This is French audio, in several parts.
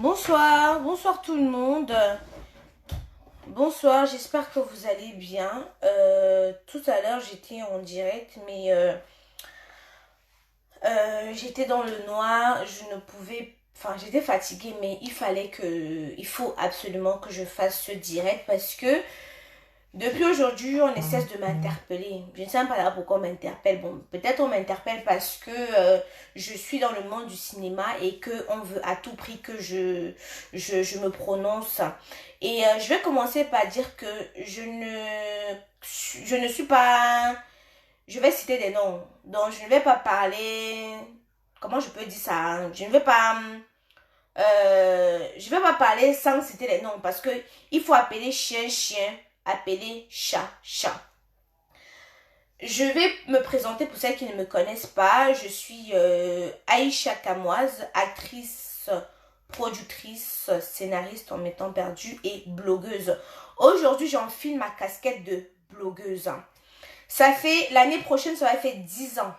Bonsoir tout le monde. Bonsoir, j'espère que vous allez bien. Tout à l'heure j'étais en direct, mais j'étais dans le noir, j'étais fatiguée, mais il faut absolument que je fasse ce direct parce que depuis aujourd'hui, on essaie de m'interpeller. Je ne sais même pas là pourquoi on m'interpelle. Bon, peut-être on m'interpelle parce que je suis dans le monde du cinéma et qu'on veut à tout prix que je me prononce. Et je vais commencer par dire que je ne suis pas... Je vais citer des noms. Donc, je ne vais pas parler... Comment je peux dire ça, hein? Je vais pas parler sans citer les noms parce que il faut appeler chien chien, appeler chat chat. Je vais me présenter pour celles qui ne me connaissent pas. Je suis Aïcha Kamoise, actrice, productrice, scénariste en m'étant perdue et blogueuse. Aujourd'hui, j'enfile ma casquette de blogueuse. L'année prochaine, ça va faire 10 ans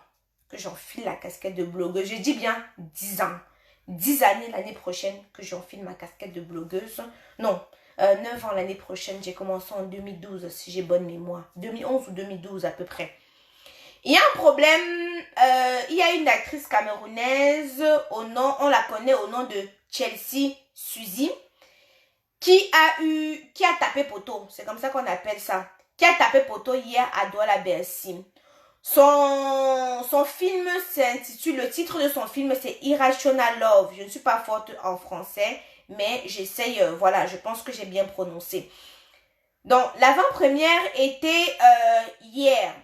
que j'enfile la casquette de blogueuse. Je dis bien 10 ans. 10 années l'année prochaine que j'enfile ma casquette de blogueuse. Non, 9 ans l'année prochaine. J'ai commencé en 2012, si j'ai bonne mémoire. 2011 ou 2012 à peu près. Il y a un problème. Il y a une actrice camerounaise, on la connaît au nom de Chelsea Suzy, qui a tapé poteau. C'est comme ça qu'on appelle ça. Qui a tapé poteau hier à Douala Bercy. Son film s'intitule, le titre de son film c'est Irrational Love. Je ne suis pas forte en français, mais j'essaye, voilà, je pense que j'ai bien prononcé. Donc, l'avant-première était hier.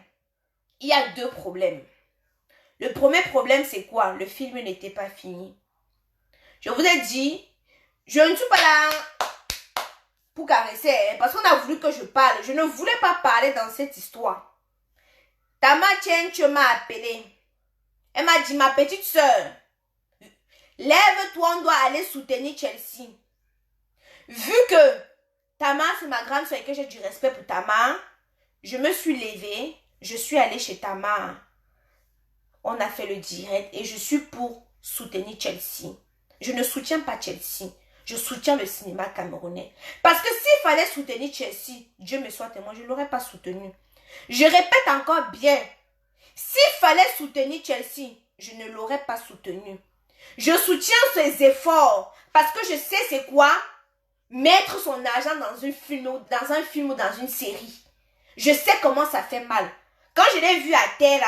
Il y a deux problèmes. Le premier problème, c'est quoi? Le film n'était pas fini. Je vous ai dit, je ne suis pas là pour caresser, hein, parce qu'on a voulu que je parle. Je ne voulais pas parler dans cette histoire. Tama Tchenche m'a appelé. Elle m'a dit, ma petite soeur, lève-toi, on doit aller soutenir Chelsea. Vu que Tama, c'est ma grande soeur et que j'ai du respect pour Tama, je me suis levée, je suis allée chez Tama. On a fait le direct et je suis pour soutenir Chelsea. Je ne soutiens pas Chelsea. Je soutiens le cinéma camerounais. Parce que s'il fallait soutenir Chelsea, Dieu me soit témoin, je ne l'aurais pas soutenu. Je répète encore bien, s'il fallait soutenir Chelsea, je ne l'aurais pas soutenu. Je soutiens ses efforts parce que je sais c'est quoi mettre son argent dans un film ou dans une série. Je sais comment ça fait mal. Quand je l'ai vue à terre,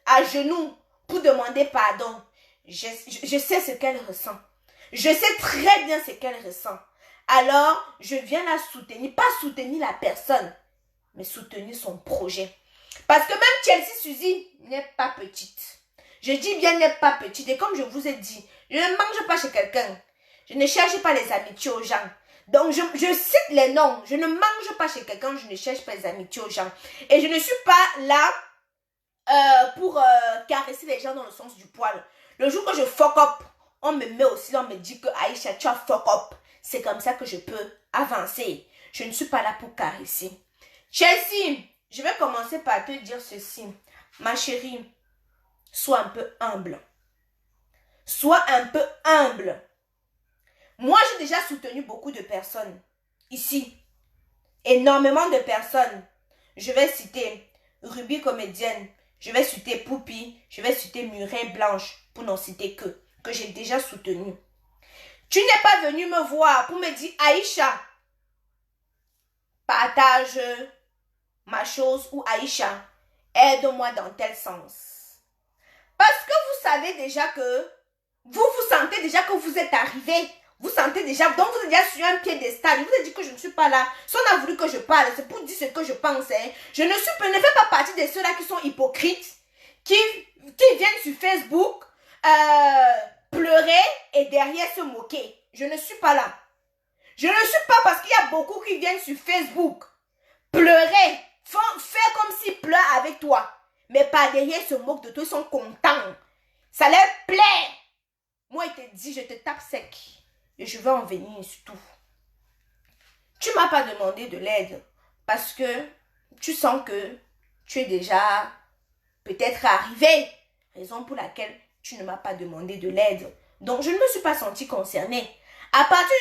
à genoux, pour demander pardon, je sais ce qu'elle ressent. Je sais très bien ce qu'elle ressent. Alors, je viens la soutenir, pas soutenir la personne, mais soutenir son projet. Parce que même Chelsea Suzy n'est pas petite. Je dis bien n'est pas petite. Et comme je vous ai dit, je ne mange pas chez quelqu'un. Je ne cherche pas les amitiés aux gens. Donc je cite les noms. Je ne mange pas chez quelqu'un, je ne cherche pas les amitiés aux gens. Et je ne suis pas là pour caresser les gens dans le sens du poil. Le jour que je fuck up, on me met aussi, on me dit que Aïcha, tu as fuck up. C'est comme ça que je peux avancer. Je ne suis pas là pour caresser. Chelsea, je vais commencer par te dire ceci. Ma chérie, sois un peu humble. Sois un peu humble. Moi, j'ai déjà soutenu beaucoup de personnes. Ici. Énormément de personnes. Je vais citer Ruby comédienne. Je vais citer Poupi. Je vais citer Murène Blanche. Pour n'en citer que j'ai déjà soutenu. Tu n'es pas venu me voir pour me dire Aïcha, partage ma chose ou Aïcha, aide-moi dans tel sens. Parce que vous savez déjà que vous sentez déjà que vous êtes arrivé. Vous sentez déjà, donc vous êtes déjà sur un piédestal. Je vous ai dit que je ne suis pas là. Si on a voulu que je parle, c'est pour dire ce que je pense. Hein. Je ne fais pas partie de ceux-là qui sont hypocrites, qui viennent sur Facebook pleurer et derrière se moquer. Je ne suis pas là. Je ne suis pas parce qu'il y a beaucoup qui viennent sur Facebook pleurer, faire comme s'ils pleurent avec toi. Mais par derrière se moquent de toi, ils sont contents. Ça leur plaît. Moi, il te dit, je te tape sec. Et je vais en venir surtout. Tu ne m'as pas demandé de l'aide parce que tu sens que tu es déjà peut-être arrivé. Raison pour laquelle tu ne m'as pas demandé de l'aide. Donc, je ne me suis pas sentie concernée. À partir du...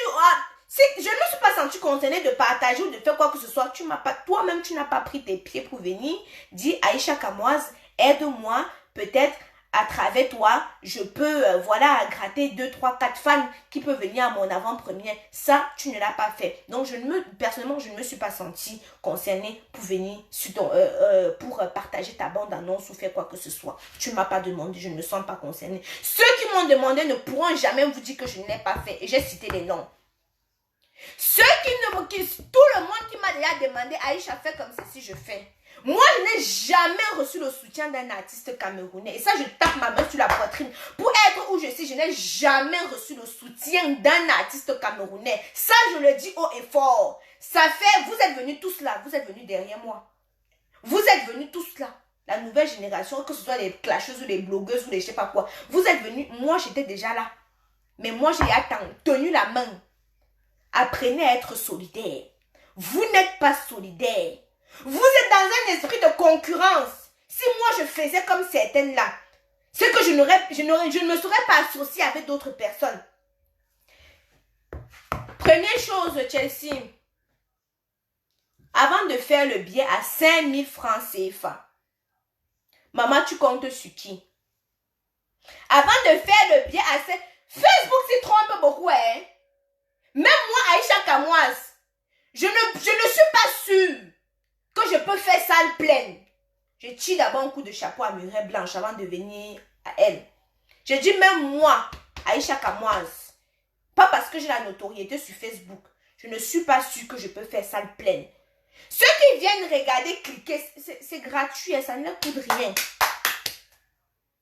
si je ne me suis pas sentie concernée de partager ou de faire quoi que ce soit, toi-même, tu n'as pas pris tes pieds pour venir dire Aïcha Kamoise, aide-moi, peut-être à travers toi, je peux, voilà, gratter 2, 3, 4 fans qui peuvent venir à mon avant-première. Ça, tu ne l'as pas fait. Donc, personnellement, je ne me suis pas sentie concernée pour venir sur pour partager ta bande-annonce ou faire quoi que ce soit. Tu ne m'as pas demandé, je ne me sens pas concernée. Ceux qui m'ont demandé ne pourront jamais vous dire que je ne l'ai pas fait. Et j'ai cité les noms. Tout le monde qui m'a déjà demandé, Aïcha, fais comme ceci, je fais. Moi, je n'ai jamais reçu le soutien d'un artiste camerounais. Et ça, je tape ma main sur la poitrine. Pour être où je suis, je n'ai jamais reçu le soutien d'un artiste camerounais. Ça, je le dis haut et fort. Ça fait, vous êtes venus tous là, vous êtes venus derrière moi. Vous êtes venus tous là. La nouvelle génération, que ce soit les clasheuses ou les blogueuses ou les je sais pas quoi. Vous êtes venus, moi, j'étais déjà là. Mais moi, j'ai tenu la main. Apprenez à être solidaire. Vous n'êtes pas solidaire. Vous êtes dans un esprit de concurrence. Si moi je faisais comme certaines là, c'est que je ne me serais pas associée avec d'autres personnes. Première chose, Chelsea. Avant de faire le billet à 5000 francs CFA, maman, tu comptes sur qui? Avant de faire le billet à Facebook s'y trompe beaucoup, hein? Même moi, Aïcha Kamoise, je ne suis pas sûre que je peux faire salle pleine. Je tire d'abord un coup de chapeau à Murée Blanche avant de venir à elle. Je dis même moi, Aïcha Kamoise, pas parce que j'ai la notoriété sur Facebook, je ne suis pas sûre que je peux faire salle pleine. Ceux qui viennent regarder, cliquer, c'est gratuit, ça ne leur coûte rien.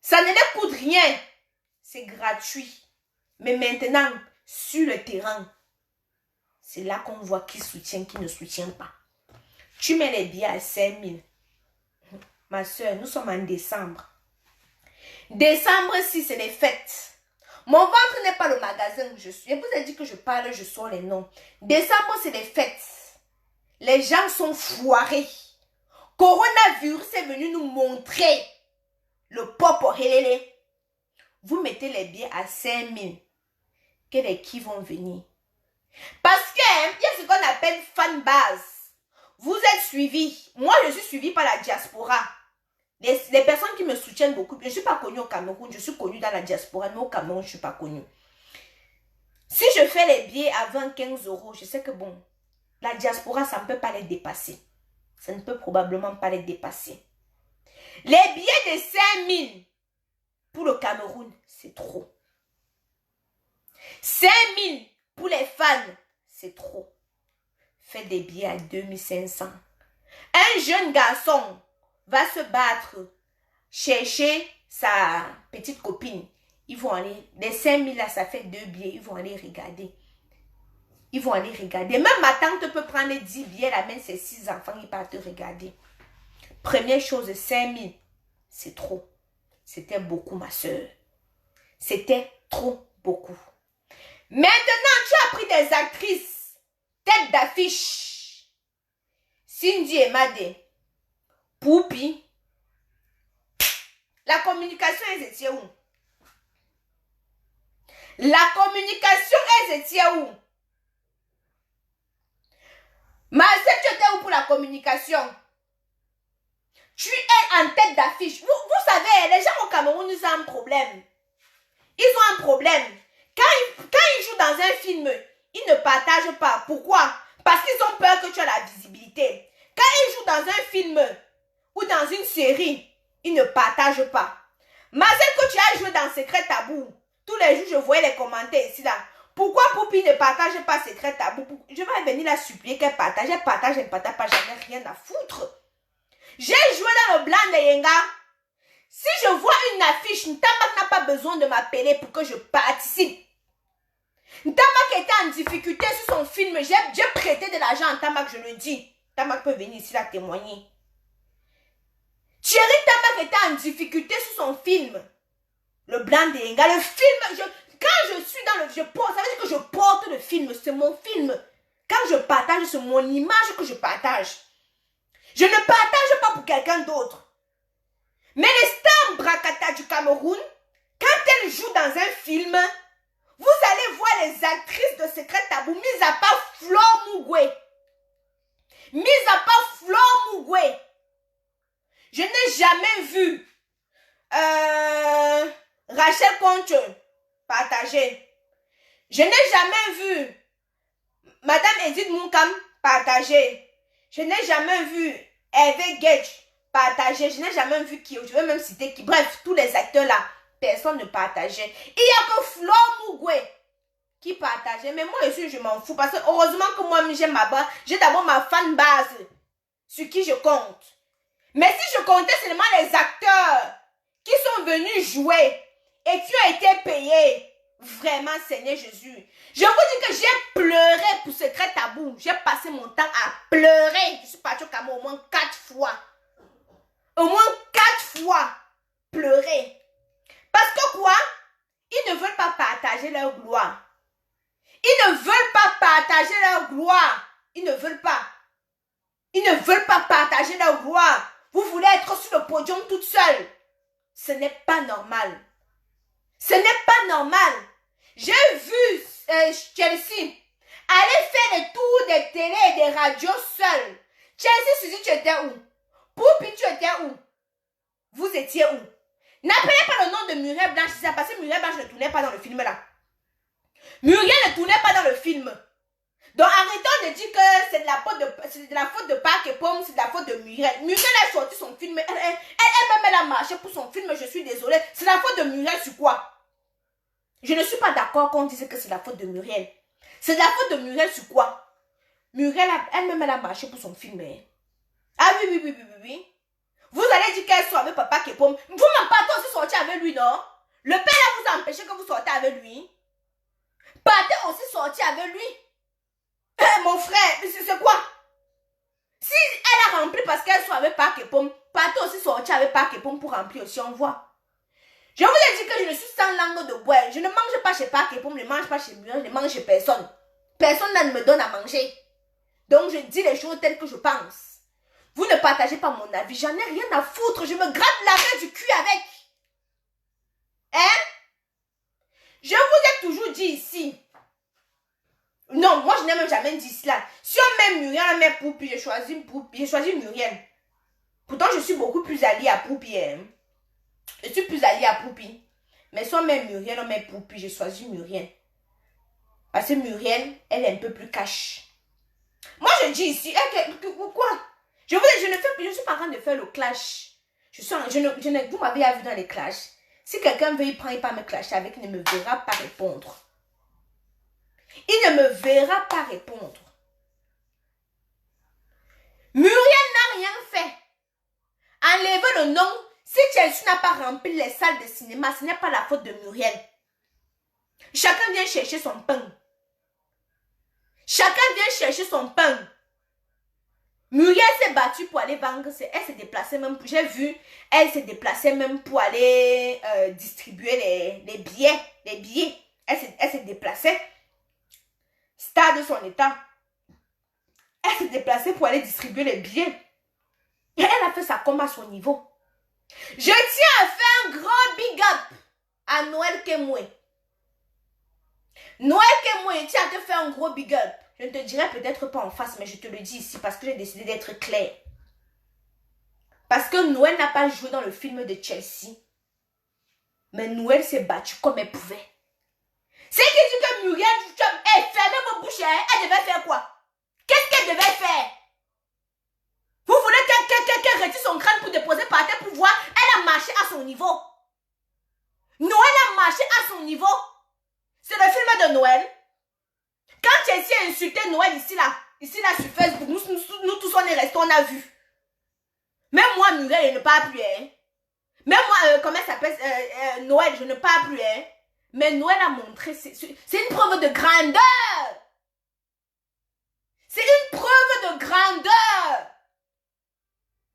Ça ne leur coûte rien. C'est gratuit. Mais maintenant, sur le terrain, c'est là qu'on voit qui soutient, qui ne soutient pas. Tu mets les billets à 5000. Ma soeur, nous sommes en décembre. Décembre, si c'est les fêtes. Mon ventre n'est pas le magasin. Je vous ai dit que je parle, je sors les noms. Décembre, c'est les fêtes. Les gens sont foirés. Coronavirus est venu nous montrer le pop relélé. Vous mettez les billets à 5000. Quels qui vont venir? Parce qu'il y a ce qu'on appelle fan base. Vous êtes suivis. Moi, je suis suivi par la diaspora. Les personnes qui me soutiennent beaucoup. Je ne suis pas connue au Cameroun. Je suis connue dans la diaspora. Mais au Cameroun, je ne suis pas connue. Si je fais les billets à 20-15 euros, je sais que bon, la diaspora, ça ne peut pas les dépasser. Ça ne peut probablement pas les dépasser. Les billets de 5000 pour le Cameroun, c'est trop. 5000 pour les fans, c'est trop. Faites des billets à 2500. Un jeune garçon va se battre, chercher sa petite copine. Ils vont aller, les 5000 là, ça fait 2 billets. Ils vont aller regarder. Ils vont aller regarder. Même ma tante peut prendre 10 billets, la même ses 6 enfants, ils partent regarder. Première chose, 5000, c'est trop. C'était beaucoup, ma soeur. C'était trop beaucoup. Maintenant, tu as pris des actrices, tête d'affiche. Cindy et Madé. Poupi. La communication, elle était où? La communication, elle était où? Marcel, tu étais où pour la communication? Tu es en tête d'affiche. Vous savez, les gens au Cameroun, ils ont un problème. Ils ont un problème. Quand ils jouent dans un film, ils ne partagent pas. Pourquoi? Parce qu'ils ont peur que tu aies la visibilité. Quand ils jouent dans un film ou dans une série, ils ne partagent pas. Marcel, que tu as joué dans Secret Tabou, tous les jours, je voyais les commentaires ici, là. Pourquoi Poupi ne partage pas Secret Tabou? Je vais venir la supplier qu'elle partage. Elle partage, elle ne partage pas, j'en ai rien à foutre. J'ai joué dans le blanc de Yenga. Si je vois une affiche, Ntamak n'a pas besoin de m'appeler pour que je participe. Ntamak était en difficulté sur son film. J'ai prêté de l'argent à Ntamak, je le dis. Ntamak peut venir ici la témoigner. Thierry Ntamak était en difficulté sur son film. Le blanc de Yenga. Le film, quand je suis dans le... ça veut dire que je porte le film. C'est mon film. Quand je partage, c'est mon image que je partage. Je ne partage pas pour quelqu'un d'autre. Mais les stars Brakata du Cameroun, quand elles jouent dans un film, vous allez voir les les actrices de Secret Tabou, mis à part Flo Mugwe. Mis à part Flo Mugwe. Je n'ai jamais vu Rachel Conte partager. Je n'ai jamais vu Madame Edith Moukam partager. Je n'ai jamais vu Hervé Gage partager. Je n'ai jamais vu qui. Je vais même citer qui. Bref, tous les acteurs là, personne ne partageait. Il n'y a que Flo Mugwe qui partageait. Mais moi aussi, je m'en fous. Parce que heureusement que moi, j'ai ma base. J'ai d'abord ma fan base sur qui je compte. Mais si je comptais seulement les acteurs qui sont venus jouer et qui ont été payés, vraiment, Seigneur Jésus. Je vous dis que j'ai pleuré pour Secret Tabou. J'ai passé mon temps à pleurer. Je suis partie au Cameroun au moins 4 fois. Au moins 4 fois. Pleurer. Parce que quoi? Ils ne veulent pas partager leur gloire. Ils ne veulent pas partager leur gloire. Ils ne veulent pas. Ils ne veulent pas partager leur gloire. Vous voulez être sur le podium toute seule. Ce n'est pas normal. Ce n'est pas normal. J'ai vu Chelsea aller faire les tours des télés et des radios seul. Chelsea, Suzy, tu étais où? Poupi, tu étais où? Vous étiez où? N'appelez pas le nom de Muriel Blanche, c'est parce que Muriel Blanche ne tournait pas dans le film là. Muriel ne tournait pas dans le film. Donc arrêtons de dire que c'est de la faute de Park et Pomme, c'est de la faute de Muriel. Muriel a sorti son film, elle a marché pour son film, je suis désolée. C'est la faute de Muriel sur quoi? Je ne suis pas d'accord qu'on dise que c'est la faute de Muriel. C'est la faute de Muriel sur quoi? Muriel, elle-même, elle a marché pour son film. Hein? Ah oui. Vous allez dire qu'elle soit avec Papa Kepom. Vous-même, partez aussi sortir avec lui, non? Le père là vous a empêché que vous sortez avec lui. Partez aussi sortir avec lui. Mon frère, c'est quoi? Si elle a rempli parce qu'elle soit avec Papa Kepom, partez aussi sortir avec Papa Kepom pour remplir aussi, on voit. Je vous ai dit que je ne suis sans langue de bois. Je ne mange pas chez Pâques et Pomme, je ne mange pas chez Muriel, je ne mange chez personne. Personne ne me donne à manger. Donc je dis les choses telles que je pense. Vous ne partagez pas mon avis, j'en ai rien à foutre. Je me gratte l'arrêt du cul avec. Hein? Je vous ai toujours dit ici. Non, moi je n'ai même jamais dit cela. Si on met Muriel, on met Poupi, j'ai choisi Muriel. Pourtant je suis beaucoup plus alliée à Poupi. Hein? Je suis plus alliée à Poupi. Mais si on met Muriel, on met Poupi. J'ai choisi Muriel. Parce que Muriel, elle est un peu plus cash. Moi, je dis ici, quoi? Je ne suis pas en train de faire le clash. Vous m'avez vu dans les clashs. Si quelqu'un veut y prendre, il pas me clasher avec, il ne me verra pas répondre. Il ne me verra pas répondre. Muriel n'a rien fait. Enlevez le nom. Si Chelsea n'a pas rempli les salles de cinéma, ce n'est pas la faute de Muriel. Chacun vient chercher son pain. Chacun vient chercher son pain. Muriel s'est battue pour aller vendre. Elle s'est déplacée même. J'ai vu, elle s'est déplacée même pour aller distribuer les billets. Les billets. Elle s'est déplacée. Star de son état. Elle s'est déplacée pour aller distribuer les billets. Et elle a fait sa com à son niveau. Je tiens à faire un gros big up à Noël Kemwe. Noël Kemwe, tu as te faire un gros big up. Je ne te dirai peut-être pas en face, mais je te le dis ici parce que j'ai décidé d'être clair. Parce que Noël n'a pas joué dans le film de Chelsea. Mais Noël s'est battue comme elle pouvait. C'est qui dit que Muriel, fermez vos bouches, hein? Elle devait faire quoi? Qu'est-ce qu'elle devait faire? Vous voulez qu'elle retire son crâne pour déposer par terre pour voir? Elle a marché à son niveau. Noël a marché à son niveau. C'est le film de Noël. Quand Chelsea a insulté Noël ici là sur Facebook, nous tous on est restés, on a vu. Même moi, Muriel, je ne parle plus. Hein. Même moi, comment ça s'appelle, Noël, je ne parle plus. Hein. Mais Noël a montré, c'est une preuve de grandeur. C'est une preuve de grandeur.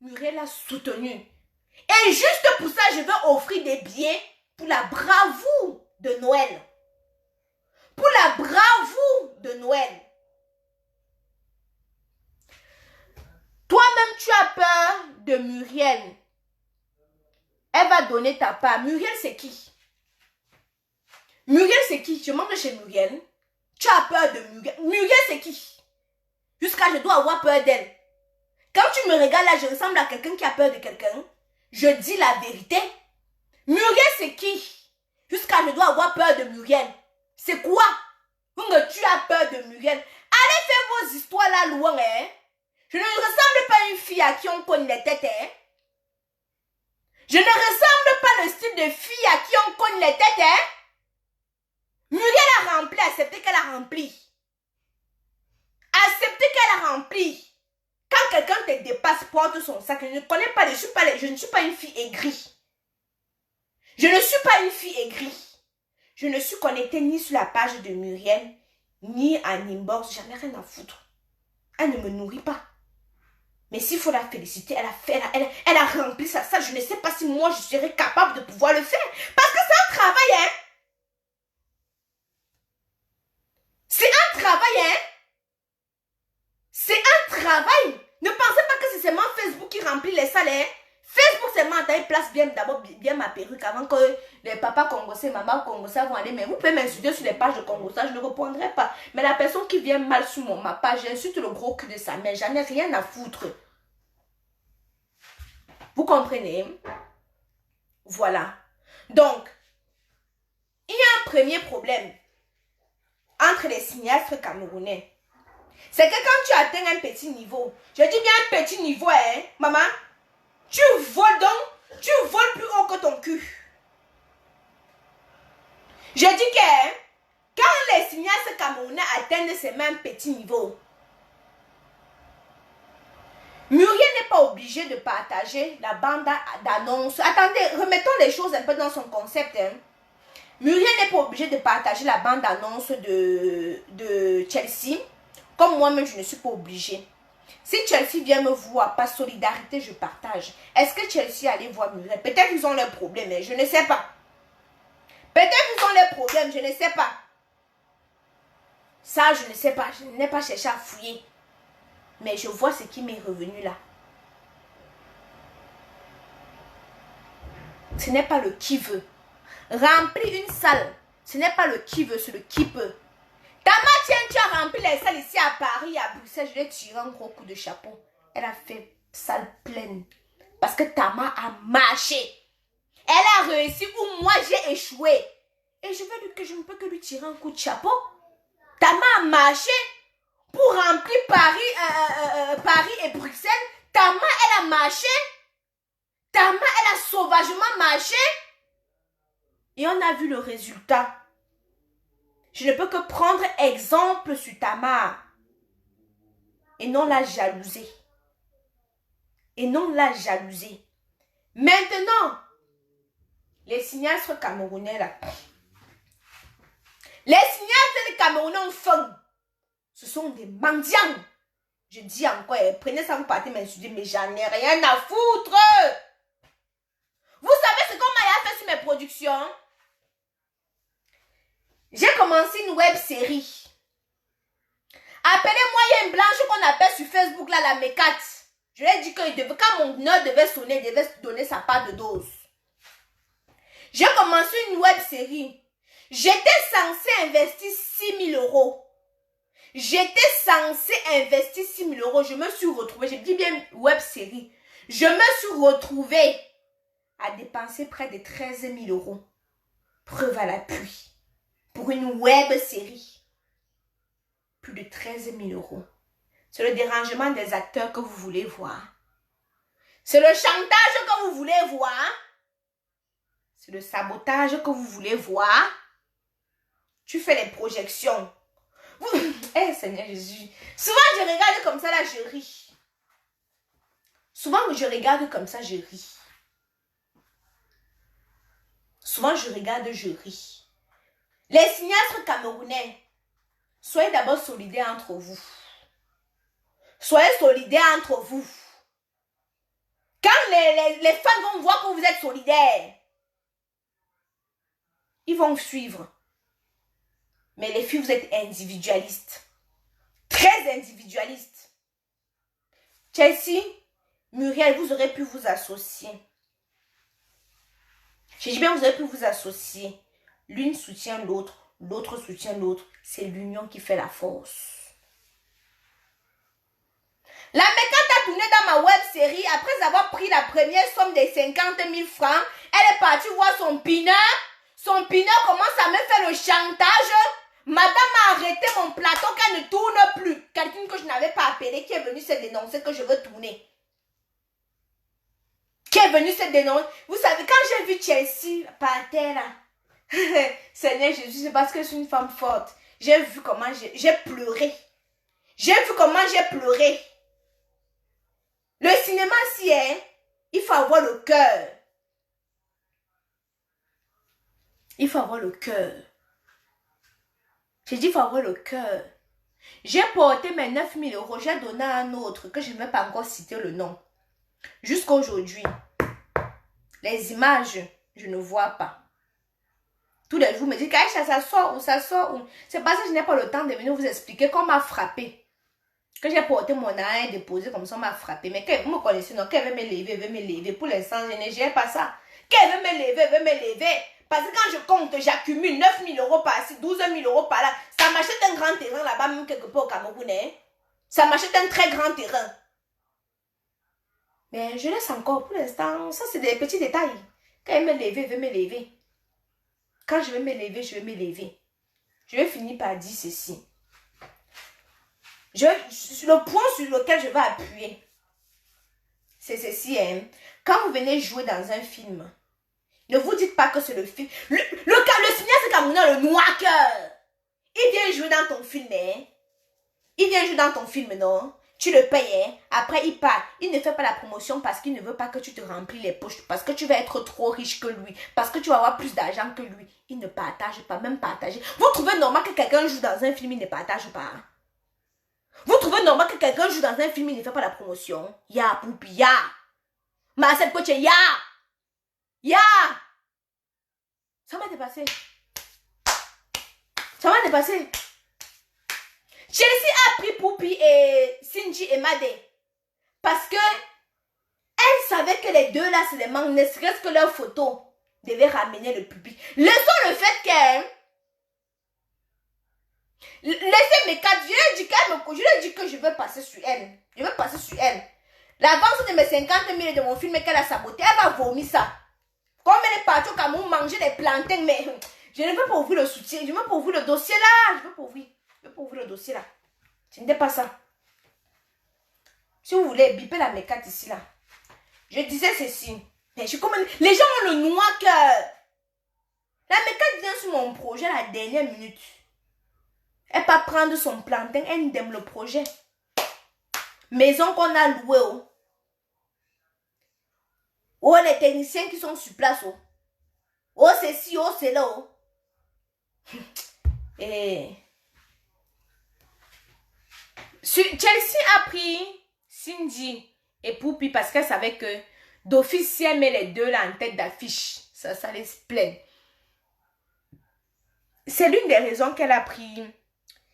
Muriel a soutenu. Et juste pour ça, je veux offrir des billets pour la bravoure de Noël. Pour la bravoure de Noël. Toi-même, tu as peur de Muriel. Elle va donner ta part. Muriel, c'est qui? Muriel, c'est qui? Je monte chez Muriel. Tu as peur de Muriel. Muriel, c'est qui? Jusqu'à je dois avoir peur d'elle. Quand tu me regardes là, je ressemble à quelqu'un qui a peur de quelqu'un. Je dis la vérité. Muriel, c'est qui? Jusqu'à je dois avoir peur de Muriel. C'est quoi? Tu as peur de Muriel. Allez faire vos histoires là loin, hein. Je ne ressemble pas à une fille à qui on cogne les têtes, hein. Je ne ressemble pas le style de fille à qui on cogne les têtes, hein. Muriel a rempli, acceptez qu'elle a rempli. Acceptez qu'elle a rempli. Quand quelqu'un te dépasse, porte son sac. Je ne connais pas, je ne suis pas une fille aigrie. Je ne suis pas une fille aigrie. Je ne suis connectée ni sur la page de Muriel, ni en inbox. J'en ai rien à foutre. Elle ne me nourrit pas. Mais s'il faut la féliciter, elle a rempli ça. Je ne sais pas si moi je serais capable de pouvoir le faire. Parce que c'est un travail, hein. C'est un travail, hein. C'est un travail. Ne pensez pas que c'est seulement Facebook qui remplit les salaires. Facebook seulement à une place d'abord bien ma perruque avant que les papas congolais, maman congolais vont aller. Mais vous pouvez m'insulter sur les pages de Congo, ça je ne répondrai pas. Mais la personne qui vient mal sur ma page, j'insulte le gros cul de sa mère. J'en ai rien à foutre. Vous comprenez? Voilà. Donc, il y a un premier problème entre les cinéastes camerounais. C'est que quand tu atteins un petit niveau, je dis bien un petit niveau, hein, maman, tu voles donc, tu voles plus haut que ton cul. Je dis que quand les cinéastes camerounais atteignent ces mêmes petits niveaux, Muriel n'est pas obligée de partager la bande d'annonces. Attendez, remettons les choses un peu dans son concept. Hein. Muriel n'est pas obligée de partager la bande d'annonces de Chelsea. Comme moi-même, je ne suis pas obligée. Si Chelsea vient me voir, par solidarité, je partage. Est-ce que Chelsea allait voir Muriel? Peut-être qu'ils ont leurs problèmes, mais je ne sais pas. Peut-être qu'ils ont leurs problèmes, je ne sais pas. Ça, je ne sais pas. Je n'ai pas cherché à fouiller. Mais je vois ce qui m'est revenu là. Ce n'est pas le qui veut. Remplir une salle, ce n'est pas le qui veut, c'est le qui peut. Tama, tiens, tu as rempli les salles ici à Paris, à Bruxelles. Je vais tirer un gros coup de chapeau. Elle a fait salle pleine. Parce que Tama a marché. Elle a réussi où moi j'ai échoué. Et je vais dire que je ne peux que lui tirer un coup de chapeau. Tama a marché pour remplir Paris et Bruxelles. Tama, elle a marché. Tama, elle a sauvagement marché. Et on a vu le résultat. Je ne peux que prendre exemple sur Tama. Et non la jalouser. Et non la jalouser. Maintenant, les cinéastes camerounais là. Les cinéastes camerounais ont faim. Ce sont des mendiants. Je dis encore, prenez ça, vous partez m'insulter, mais j'en ai rien à foutre. Vous savez ce qu'on m'a fait sur mes productions? J'ai commencé une web série. Appelez-moi, il y a une blanche qu'on appelle sur Facebook, là, la mécate. Je lui ai dit que quand mon heure devait sonner, il devait donner sa part de dose. J'ai commencé une web série. J'étais censée investir 6 000 €. J'étais censée investir 6 000 €. Je me suis retrouvée, je dis bien web série. Je me suis retrouvée à dépenser près de 13 000 €. Preuve à l'appui. Pour une web série. Plus de 13 000 €. C'est le dérangement des acteurs que vous voulez voir. C'est le chantage que vous voulez voir. C'est le sabotage que vous voulez voir. Tu fais les projections. Seigneur Jésus. Souvent je regarde comme ça, là, je ris. Souvent je regarde comme ça, je ris. Souvent je regarde, je ris. Les cinéastes camerounais, soyez d'abord solidaires entre vous. Soyez solidaires entre vous. Quand les fans vont voir que vous êtes solidaires, ils vont suivre. Mais les filles, vous êtes individualistes. Très individualistes. Chelsea, Muriel, vous aurez pu vous associer. Je dis bien, vous aurez pu vous associer. L'une soutient l'autre. l'autre soutient l'autre. C'est l'union qui fait la force. La Mecca t'a tourné dans ma web série. Après avoir pris la première somme des 50 000 francs, elle est partie voir son pineur. Son pineur commence à me faire le chantage. Madame a arrêté mon plateau qu'elle ne tourne plus. Quelqu'un que je n'avais pas appelé qui est venu se dénoncer que je veux tourner. Qui est venu se dénoncer. Vous savez, quand j'ai vu Chelsea par terre là, Seigneur Jésus, c'est parce que je suis une femme forte. J'ai vu comment j'ai pleuré. J'ai vu comment j'ai pleuré. Le cinéma, si hein, il faut avoir le cœur. Il faut avoir le cœur. J'ai dit, il faut avoir le cœur. J'ai porté mes 9 000 euros. J'ai donné à un autre que je ne vais pas encore citer le nom. Jusqu'à aujourd'hui, les images, je ne vois pas. Tous les jours, me disent qu'Aïcha, ça sort ou ça sort. C'est parce que je n'ai pas le temps de venir vous expliquer qu'on m'a frappé. Que j'ai porté mon argent et déposé comme ça, on m'a frappé. Mais quand vous me connaissez, non, qu'elle veut me lever, elle veut me lever. Pour l'instant, je n'ai pas ça. Qu'elle veut me lever, elle veut me lever. Parce que quand je compte, j'accumule 9 000 euros par-ci, 12 000 euros par-là. Ça m'achète un grand terrain là-bas, même quelque part au Cameroun. Hein? Ça m'achète un très grand terrain. Mais je laisse encore pour l'instant. Ça, c'est des petits détails. Quand elle veut me lever, elle veut me lever. Quand je vais me lever, je vais me lever. Je vais finir par dire ceci. Le point sur lequel je vais appuyer, c'est ceci. Hein. Quand vous venez jouer dans un film, ne vous dites pas que c'est le film. Le cinéaste camerounais, le noir cœur, il vient jouer dans ton film. Hein. Il vient jouer dans ton film, non? Tu le payes. Hein. Après, il part. Il ne fait pas la promotion parce qu'il ne veut pas que tu te remplis les poches. Parce que tu vas être trop riche que lui. Parce que tu vas avoir plus d'argent que lui. Il ne partage pas, même partager. Vous trouvez normal que quelqu'un joue dans un film, il ne partage pas? Vous trouvez normal que quelqu'un joue dans un film, il ne fait pas la promotion? Ya, poupi, ya. Marcel Coche, ya. Ya. Ça m'a dépassé. Ça m'a dépassé. Chelsea a pris Poupi et Sinji et Made. Parce que elle savait que les deux là, c'est des manques. Ne serait-ce que leurs photos devaient ramener le public. Leçon le fait que... Laissez mes cartes. Je lui ai dit que je veux passer sur elle. Je veux passer sur elle. L'avance de mes 50 000 de mon film qu'elle a saboté, elle va vomir ça. Comme elle est partie au Cameroun manger des plantains, mais je ne veux pas ouvrir le soutien. Je ne veux pas ouvrir le dossier là. Je veux pas ouvrir. Je veux pas ouvrir le dossier là. Ce n'était pas ça. Si vous voulez biper la mécate ici là. Je disais ceci. Mais je suis comme... Les gens ont le noir cœur. La mécate vient sur mon projet à la dernière minute. Elle va prendre son plantain, elle aime le projet. Maison qu'on a louée. Oh. Oh, les techniciens qui sont sur place. Oh, oh c'est ci, oh, c'est là. Oh. Et... Chelsea a pris Cindy et Poupi parce qu'elle savait que d'office, si elle met les deux là en tête d'affiche, ça les plaît. C'est l'une des raisons qu'elle a pris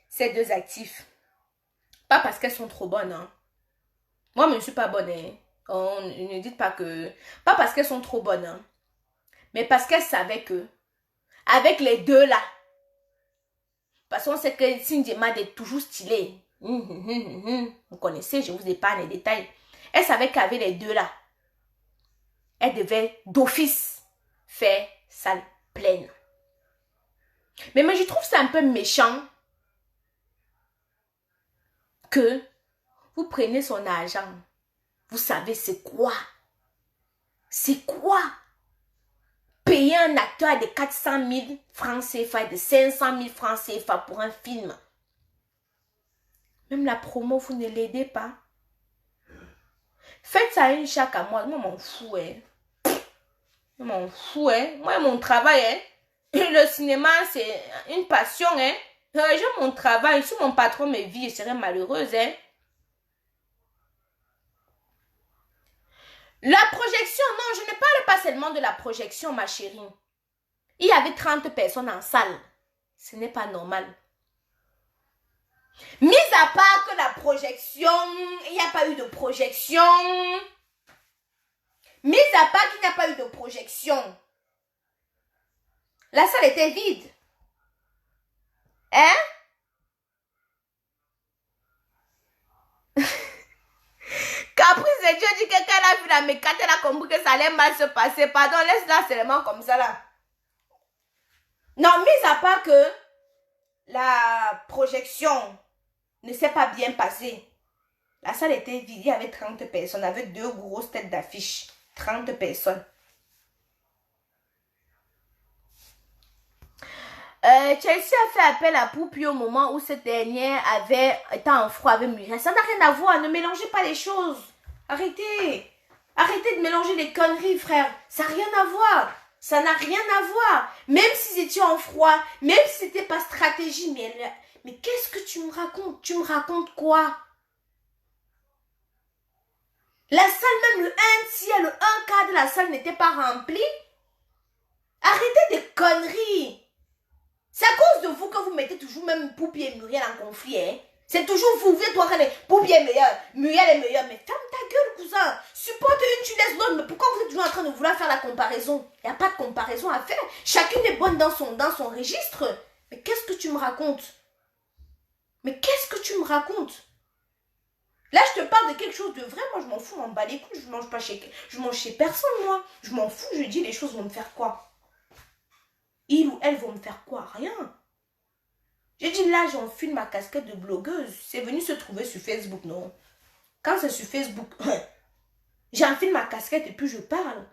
ces deux actifs. Pas parce qu'elles sont trop bonnes. Hein. Moi, je ne suis pas bonne. Hein. Ne dites pas que... Pas parce qu'elles sont trop bonnes. Hein. Mais parce qu'elle savait que avec les deux là, parce qu'on sait que Cindy Mad est toujours stylée. Vous connaissez, je vous épargne les détails. Elle savait qu'avec les deux là, elle devait d'office faire salle pleine. Mais je trouve ça un peu méchant que vous prenez son argent. Vous savez c'est quoi? C'est quoi? Payer un acteur de 400 000 francs CFA et de 500 000 francs CFA pour un film. Même la promo, vous ne l'aidez pas. Faites ça une chaque à moi. Moi, m'en fous, hein. Je m'en fous, hein. Moi, mon travail, hein. Le cinéma, c'est une passion, hein. J'aime mon travail. Si mon patron me vit, je serais malheureuse, hein. La projection, non, je ne parle pas seulement de la projection, ma chérie. Il y avait 30 personnes en salle. Ce n'est pas normal. Mis à part que la projection, il n'y a pas eu de projection. Mis à part qu'il n'y a pas eu de projection. La salle était vide. Hein? Caprice de Dieu dit que quand elle a vu la mécate, elle a compris que ça allait mal se passer. Pardon, laisse-la seulement comme ça là. Non, mis à part que la projection ne s'est pas bien passée. La salle était vide, il y avait 30 personnes avec 2 grosses têtes d'affiche. 30 personnes. Chelsea a fait appel à Poupi au moment où cette dernière était en froid avec Muriel. Ça n'a rien à voir, ne mélangez pas les choses. Arrêtez. Arrêtez de mélanger les conneries, frère. Ça n'a rien à voir. Ça n'a rien à voir. Même s'ils étaient en froid, même si c'était pas stratégie, mais qu'est-ce que tu me racontes? Tu me racontes quoi? La salle, même le 1 tiers, le 1 quart de la salle n'était pas rempli. Arrêtez des conneries. C'est à cause de vous que vous mettez toujours même Poupi et Muriel en conflit. Hein? C'est toujours vous. Vous êtes toi, Poupi est meilleur, Muriel est meilleur. Mais ferme ta gueule, cousin. Supporte une, tu laisses l'autre. Mais pourquoi vous êtes toujours en train de vouloir faire la comparaison? Il n'y a pas de comparaison à faire. Chacune est bonne dans son registre. Mais qu'est-ce que tu me racontes? Mais qu'est-ce que tu me racontes? Là, je te parle de quelque chose de vrai. Moi, je m'en fous, m'en bats les couilles. Je mange chez personne, moi. Je m'en fous. Je dis les choses vont me faire quoi? Il ou elle vont me faire quoi? Rien. J'ai dit là, j'enfile ma casquette de blogueuse. C'est venu se trouver sur Facebook, non? Quand c'est sur Facebook, j'enfile ma casquette et puis je parle.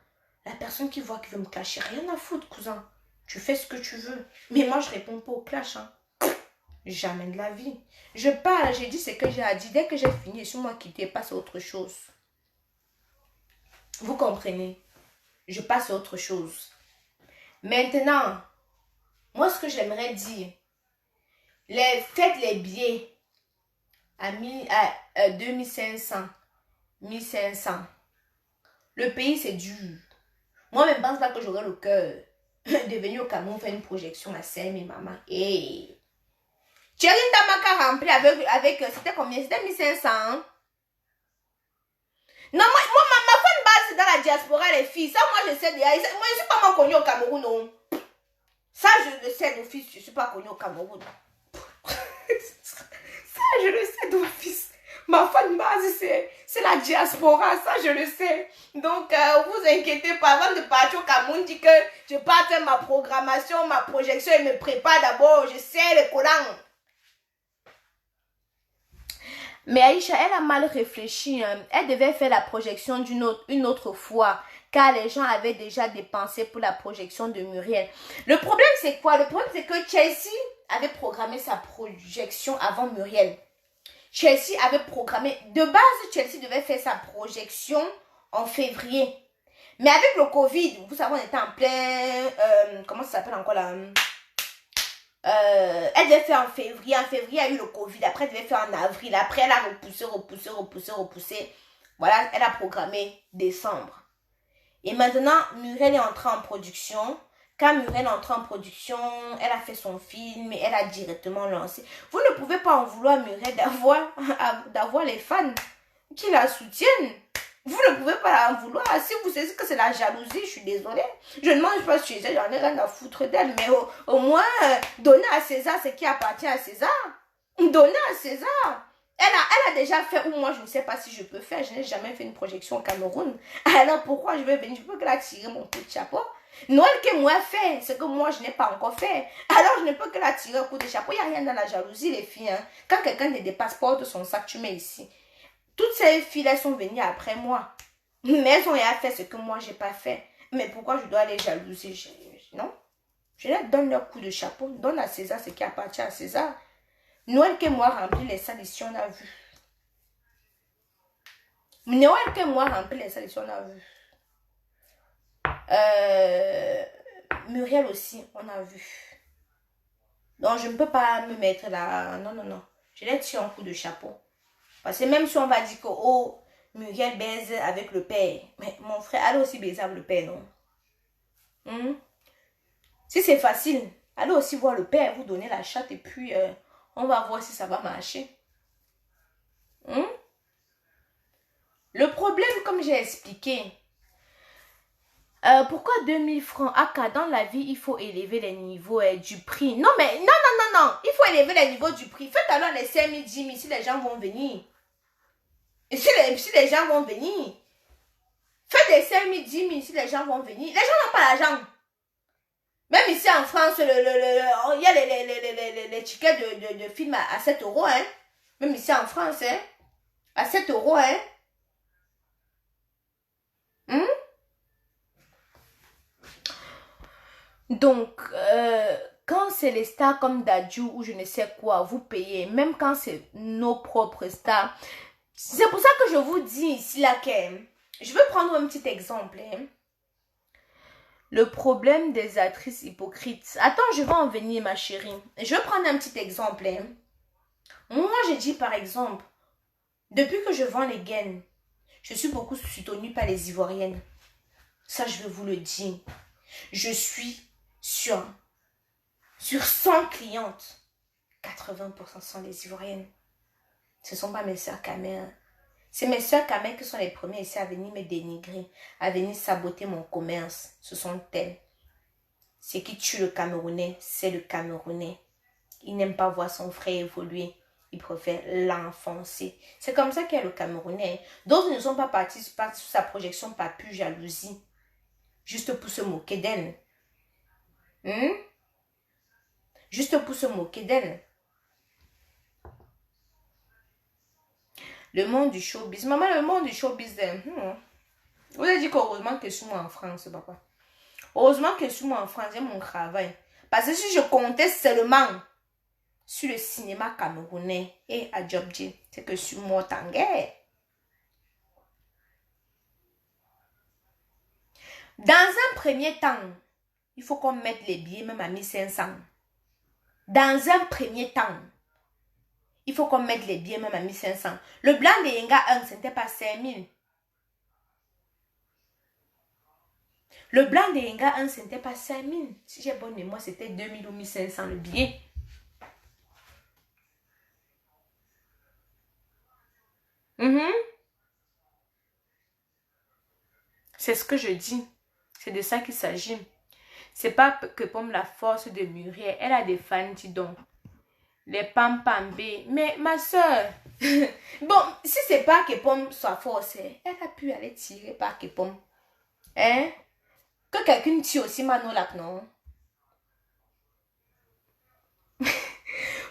La personne qui voit qui veut me clasher, rien à foutre, cousin. Tu fais ce que tu veux. Mais moi, je réponds pas au clash. Hein. Jamais de la vie. Je parle, j'ai dit ce que j'ai à dire. Dès que j'ai fini, sur moi quitter, passe à autre chose. Vous comprenez? Je passe à autre chose. Maintenant, moi, ce que j'aimerais dire, faites les billets à 2500, 1500. Le pays, c'est dur. Moi, je ne pense pas que j'aurais le cœur de venir au Cameroun faire une projection à 5000, maman. Hey. Thierry Ndamaka rempli avec c'était combien? C'était 1500. Hein? Non, moi, ma fan base dans la diaspora, les filles. Ça, moi, je sais déjà. Moi, je ne suis pas connue au Cameroun, non. Ça, je le sais d'office. Je ne suis pas connue au Cameroun. Ça, je le sais d'office. Ma fan base, c'est la diaspora. Ça, je le sais. Donc, vous inquiétez pas. Avant de partir au Cameroun, dit que je pars faire ma programmation, ma projection et me prépare d'abord. Je sais les collants. Mais Aïcha, elle a mal réfléchi. Hein. Elle devait faire la projection une autre fois. Car les gens avaient déjà dépensé pour la projection de Muriel. Le problème, c'est quoi? Le problème, c'est que Chelsea avait programmé sa projection avant Muriel. Chelsea avait programmé... De base, Chelsea devait faire sa projection en février. Mais avec le Covid, vous savez, on était en plein... comment ça s'appelle encore là? Elle devait faire en février. En février, il y a eu le Covid. Après, elle devait faire en avril. Après, elle a repoussé. Voilà, elle a programmé décembre. Et maintenant, Muriel est entrée en production. Quand Muriel est entrée en production, elle a fait son film et elle a directement lancé. Vous ne pouvez pas en vouloir Muriel d'avoir les fans qui la soutiennent. Vous ne pouvez pas en vouloir. Si vous savez que c'est la jalousie, je suis désolée. Je ne mange pas chez elle, j'en ai rien à foutre d'elle. Mais au moins, donner à César ce qui appartient à César. Donner à César. Elle a déjà fait, ou moi je ne sais pas si je peux faire. Je n'ai jamais fait une projection au Cameroun. Alors pourquoi je vais venir? Je peux que la tirer mon coup de chapeau. Noël que moi fait, c'est que moi je n'ai pas encore fait. Alors je ne peux que la tirer au coup de chapeau. Il n'y a rien dans la jalousie, les filles. Hein. Quand quelqu'un te dépasse, porte son sac, tu mets ici. Toutes ces filles, elles sont venues après moi. Mais elles ont rien fait ce que moi j'ai pas fait. Mais pourquoi je dois les jalouser? Non. Je leur donne leur coup de chapeau. Donne à César ce qui appartient à César. Noël que moi remplit les salles ici, on a vu. Noël que moi remplit les salles ici, on a vu. Muriel aussi, on a vu. Donc, je ne peux pas me mettre là. Non. Je l'ai tiré un coup de chapeau. Parce que même si on va dire que, oh, Muriel baise avec le père. Mais mon frère, allez aussi baiser avec le père, non? Si c'est facile, allez aussi voir le père, vous donner la chatte et puis on va voir si ça va marcher. Le problème, comme j'ai expliqué, Pourquoi 2000 francs? Aka, dans la vie, il faut élever les niveaux du prix. Non, mais non, non, non, non. Il faut élever les niveaux du prix. Faites alors les 5000, 10 000 si les gens vont venir. Et si les gens vont venir. Faites des 5000, 10 000 si les gens vont venir. Les gens n'ont pas l'argent. Même ici en France, il y a les tickets de film à 7 euros. Hein. Même ici en France, hein. À 7 euros. Hein. Hmm? Donc, quand c'est les stars comme Dadju ou je ne sais quoi, vous payez. Même quand c'est nos propres stars. C'est pour ça que je vous dis ici là que je veux prendre un petit exemple. Hein. Le problème des actrices hypocrites. Attends, je vais en venir ma chérie. Je vais prendre un petit exemple. Hein. Moi, je dis par exemple, depuis que je vends les gaines, je suis beaucoup soutenue par les Ivoiriennes. Ça, je vais vous le dire. Je suis sur 100 clientes, 80% sont des Ivoiriennes. Ce ne sont pas mes sœurs camères. C'est mes sœurs camères qui sont les premières ici à venir me dénigrer, à venir saboter mon commerce. Ce sont elles. Ce qui tue le Camerounais, c'est le Camerounais. Il n'aime pas voir son frère évoluer. Il préfère l'enfoncer. C'est comme ça qu'il y a le Camerounais. D'autres ne sont pas partis sous sa projection par pure jalousie. Juste pour se moquer d'elle. Juste pour se moquer d'elle. Le monde du showbiz. Maman, le monde du showbiz. Vous avez dit qu'heureusement que je suis moi en France, papa. Heureusement que je suis moi en France, j'ai mon travail. Parce que si je comptais seulement sur le cinéma camerounais et à Djobdji, c'est que je suis morte en guerre. Dans un premier temps, il faut qu'on mette les billets même à 1500. Dans un premier temps, il faut qu'on mette les billets même à 1500. Le blanc de Yenga 1, ce n'était pas 5000. Le blanc de Yenga 1, ce n'était pas 5000. Si j'ai bonne mémoire, c'était 2000 ou 1500 le billet. C'est ce que je dis. C'est de ça qu'il s'agit. C'est pas que comme la force de Muriel, elle a des fans, dis donc. Les pam-pam-bé. Mais ma soeur, bon, si c'est pas que Pomme soit forcée, elle a pu aller tirer par que Pomme. Hein? Que quelqu'un tire aussi Manolap, non?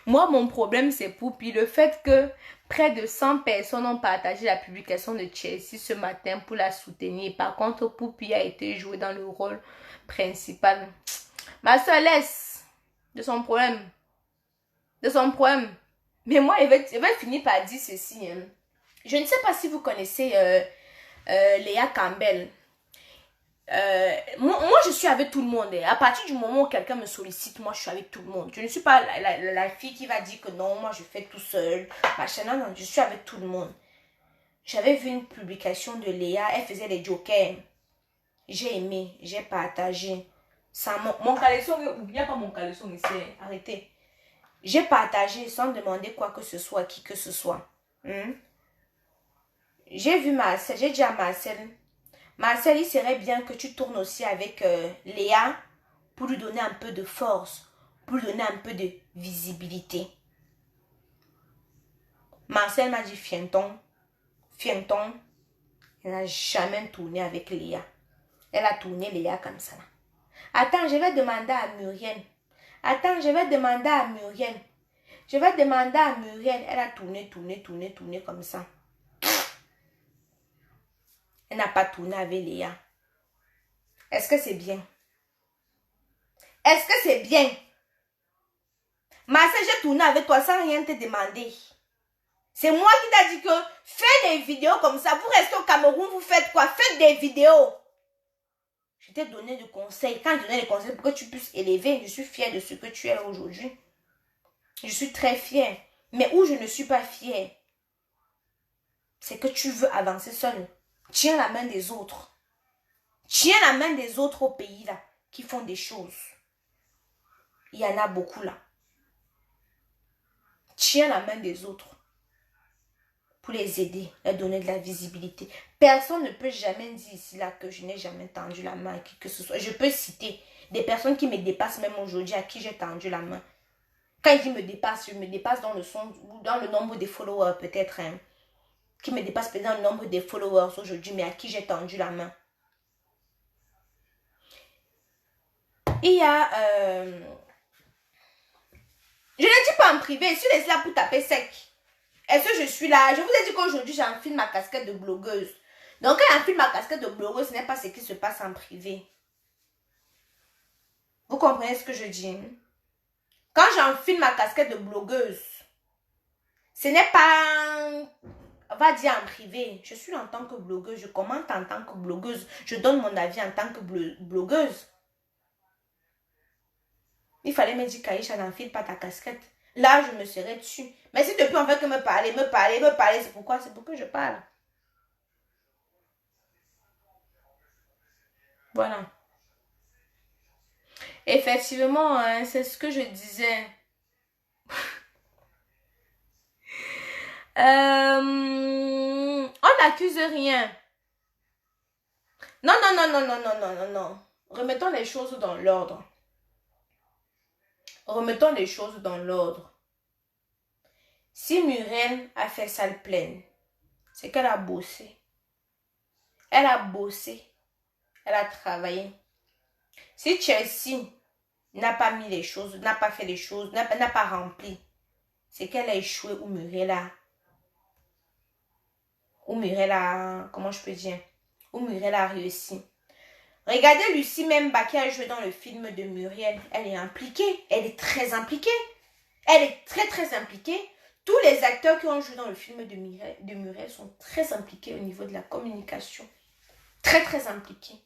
Moi, mon problème, c'est Poupi. Le fait que près de 100 personnes ont partagé la publication de Chelsea ce matin pour la soutenir. Par contre, Poupi a été joué dans le rôle principal. Ma soeur laisse de son problème. De son problème. Mais moi, je vais finir par dire ceci. Hein. Je ne sais pas si vous connaissez Léa Campbell. Moi, je suis avec tout le monde. À partir du moment où quelqu'un me sollicite, moi, je suis avec tout le monde. Je ne suis pas la fille qui va dire que non, moi, je fais tout seul. Machin, non, non, je suis avec tout le monde. J'avais vu une publication de Léa. Elle faisait des jokers. J'ai aimé, j'ai partagé. Ça, mon caleçon, il n'y a pas mon caleçon ici. Arrêtez. J'ai partagé sans demander quoi que ce soit, qui que ce soit. J'ai vu Marcel, j'ai dit à Marcel, il serait bien que tu tournes aussi avec Léa pour lui donner un peu de force, pour lui donner un peu de visibilité. Marcel m'a dit, Fienton, elle n'a jamais tourné avec Léa. Elle a tourné Léa comme ça. Attends, je vais demander à Muriel. Elle a tourné comme ça. Elle n'a pas tourné avec Léa. Est-ce que c'est bien? Est-ce que c'est bien? Marcel, j'ai tourné avec toi sans rien te demander. C'est moi qui t'ai dit que fais des vidéos comme ça. Vous restez au Cameroun, vous faites quoi? Faites des vidéos. Je t'ai donné des conseils. Quand je donnais des conseils pour que tu puisses élever, je suis fière de ce que tu es aujourd'hui. Je suis très fière. Mais où je ne suis pas fière, c'est que tu veux avancer seul. Tiens la main des autres. Tiens la main des autres au pays là, qui font des choses. Il y en a beaucoup là. Tiens la main des autres pour les aider, leur donner de la visibilité. Personne ne peut jamais dire ici là que je n'ai jamais tendu la main à qui que ce soit. Je peux citer des personnes qui me dépassent même aujourd'hui à qui j'ai tendu la main. Quand ils me dépassent, je me dépasse dans le son ou dans le nombre des followers peut-être. Hein, qui me dépasse peut-être dans le nombre des followers aujourd'hui, mais à qui j'ai tendu la main. Il y a... Je ne dis pas en privé, je suis laissée là pour taper sec. Est-ce que je suis là? Je vous ai dit qu'aujourd'hui, j'enfile ma casquette de blogueuse. Donc, quand j'enfile ma casquette de blogueuse, ce n'est pas ce qui se passe en privé. Vous comprenez ce que je dis? Quand j'enfile ma casquette de blogueuse, ce n'est pas, on va dire en privé. Je suis là en tant que blogueuse, je commente en tant que blogueuse, je donne mon avis en tant que blogueuse. Il fallait me dire, Kaïcha, n'enfile pas ta casquette. Là, je me serais dessus. Mais si depuis, on fait que me parler, c'est pourquoi? C'est pour que je parle. Voilà. Effectivement, hein, c'est ce que je disais. On n'accuse rien. Non, non, non, non, non, non, non, non, non. Remettons les choses dans l'ordre. Remettons les choses dans l'ordre. Si Muriel a fait salle pleine, c'est qu'elle a bossé. Elle a bossé. Elle a travaillé. Si Chelsea n'a pas mis les choses, n'a pas fait les choses, n'a pas rempli, c'est qu'elle a échoué ou Muriel a, comment je peux dire, ou Muriel a réussi. Regardez Lucie Memba qui a joué dans le film de Muriel. Elle est impliquée. Elle est très impliquée. Elle est très très impliquée. Tous les acteurs qui ont joué dans le film de Muriel sont très impliqués au niveau de la communication. Très très impliqués.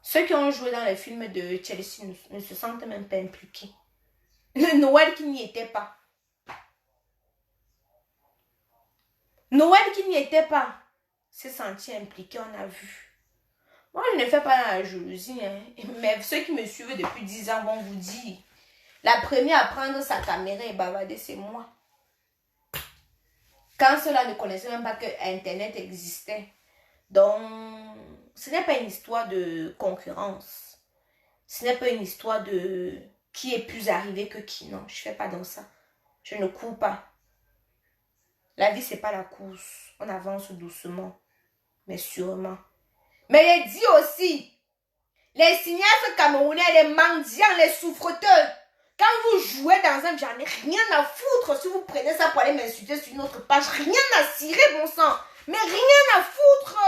Ceux qui ont joué dans le film de Chelsea ne se sentent même pas impliqués. Le Noël qui n'y était pas. Noël qui n'y était pas s'est senti impliqué, on a vu. Moi, je ne fais pas la jalousie, hein. Mais ceux qui me suivent depuis 10 ans vont vous dire. La première à prendre sa caméra et bavarder, c'est moi. Quand ceux-là ne connaissaient même pas que Internet existait. Donc, ce n'est pas une histoire de concurrence. Ce n'est pas une histoire de qui est plus arrivé que qui. Non, je ne fais pas dans ça. Je ne cours pas. La vie, ce n'est pas la course. On avance doucement, mais sûrement. Mais il dit aussi, les cinéastes camerounais, les mendiants, les souffreteurs, quand vous jouez dans un, j'en ai rien à foutre si vous prenez ça pour aller m'insulter sur une autre page, rien à cirer, bon sang, mais rien à foutre.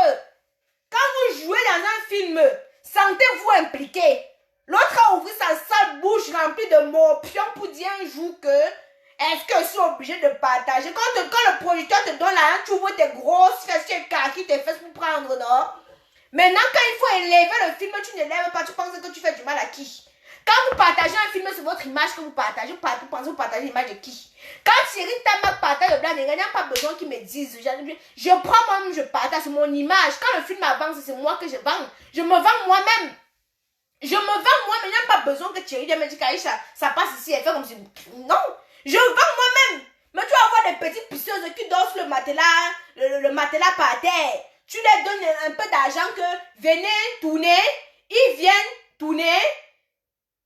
Quand vous jouez dans un film, sentez-vous impliqué. L'autre a ouvert sa sale bouche remplie de morpions pour dire un jour que est-ce que je suis obligé de partager? Quand le producteur te donne l'argent, tu ouvres tes grosses fesses, tu écarquilles tes fesses pour prendre, non? Maintenant, quand il faut élever le film, tu ne lèves pas, tu penses que tu fais du mal à qui? Quand vous partagez un film sur votre image que vous partagez, vous pensez que vous partagez l'image de qui? Quand Cyril Tama partage le blanc, il n'y a pas besoin qu'ils me disent. Je prends moi-même, je partage mon image. Quand le film avance, c'est moi que je vends. Je me vends moi-même. Je me vends moi-même. Il n'y a pas besoin que Thierry me dise qu'Aïcha, ça passe ici, elle fait comme si... Non, je vends moi-même. Mais tu vas voir des petites pisseuses qui dansent le matelas, le matelas par terre. Tu leur donnes un peu d'argent que venez tourner, ils viennent tourner.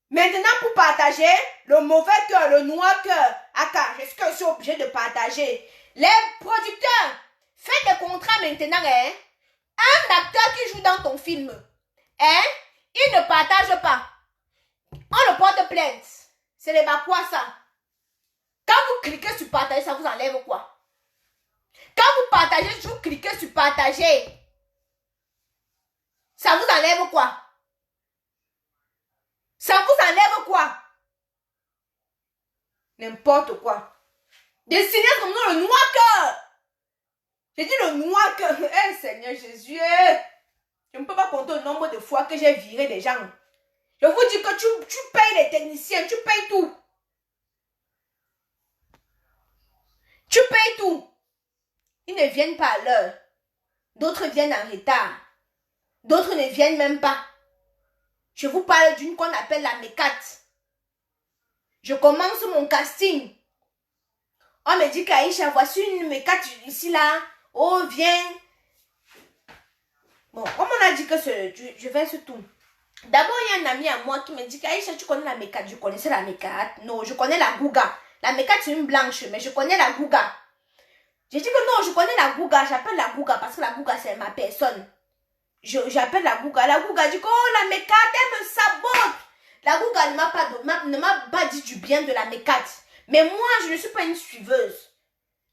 Maintenant, pour partager, le mauvais cœur, le noir cœur, est-ce que je suis obligé de partager? Les producteurs, faites des contrats maintenant, hein? Un acteur qui joue dans ton film, hein? Il ne partage pas. On le porte plainte. C'est les quoi ça? Quand vous cliquez sur partager, ça vous enlève quoi? Quand vous partagez, vous cliquez sur partager. Ça vous enlève quoi? Ça vous enlève quoi? N'importe quoi. Des signes comme nous, le noir cœur. J'ai dit le noir cœur. Eh Seigneur Jésus. Je ne peux pas compter le nombre de fois que j'ai viré des gens. Je vous dis que tu payes les techniciens, tu payes tout. Tu payes tout. Ils ne viennent pas à l'heure. D'autres viennent en retard. D'autres ne viennent même pas. Je vous parle d'une qu'on appelle la mécate. Je commence mon casting. On me dit qu'Aïcha, voici une make-up ici, là. Oh, viens. Bon, comme on a dit que je vais ce tout. D'abord, il y a un ami à moi qui me dit qu'Aïcha, tu connais la make-up. Je connaissais la make-up. Non, je connais la Gouga. La make-up, c'est une blanche, mais je connais la Gouga. J'ai dit que non, je connais la Gouga. J'appelle la Gouga parce que la Gouga, c'est ma personne. J'appelle la Gouga. La Gouga dit que oh, la make-up, elle me sabote. La Gouga ne m'a pas dit du bien de la make-up. Mais moi, je ne suis pas une suiveuse.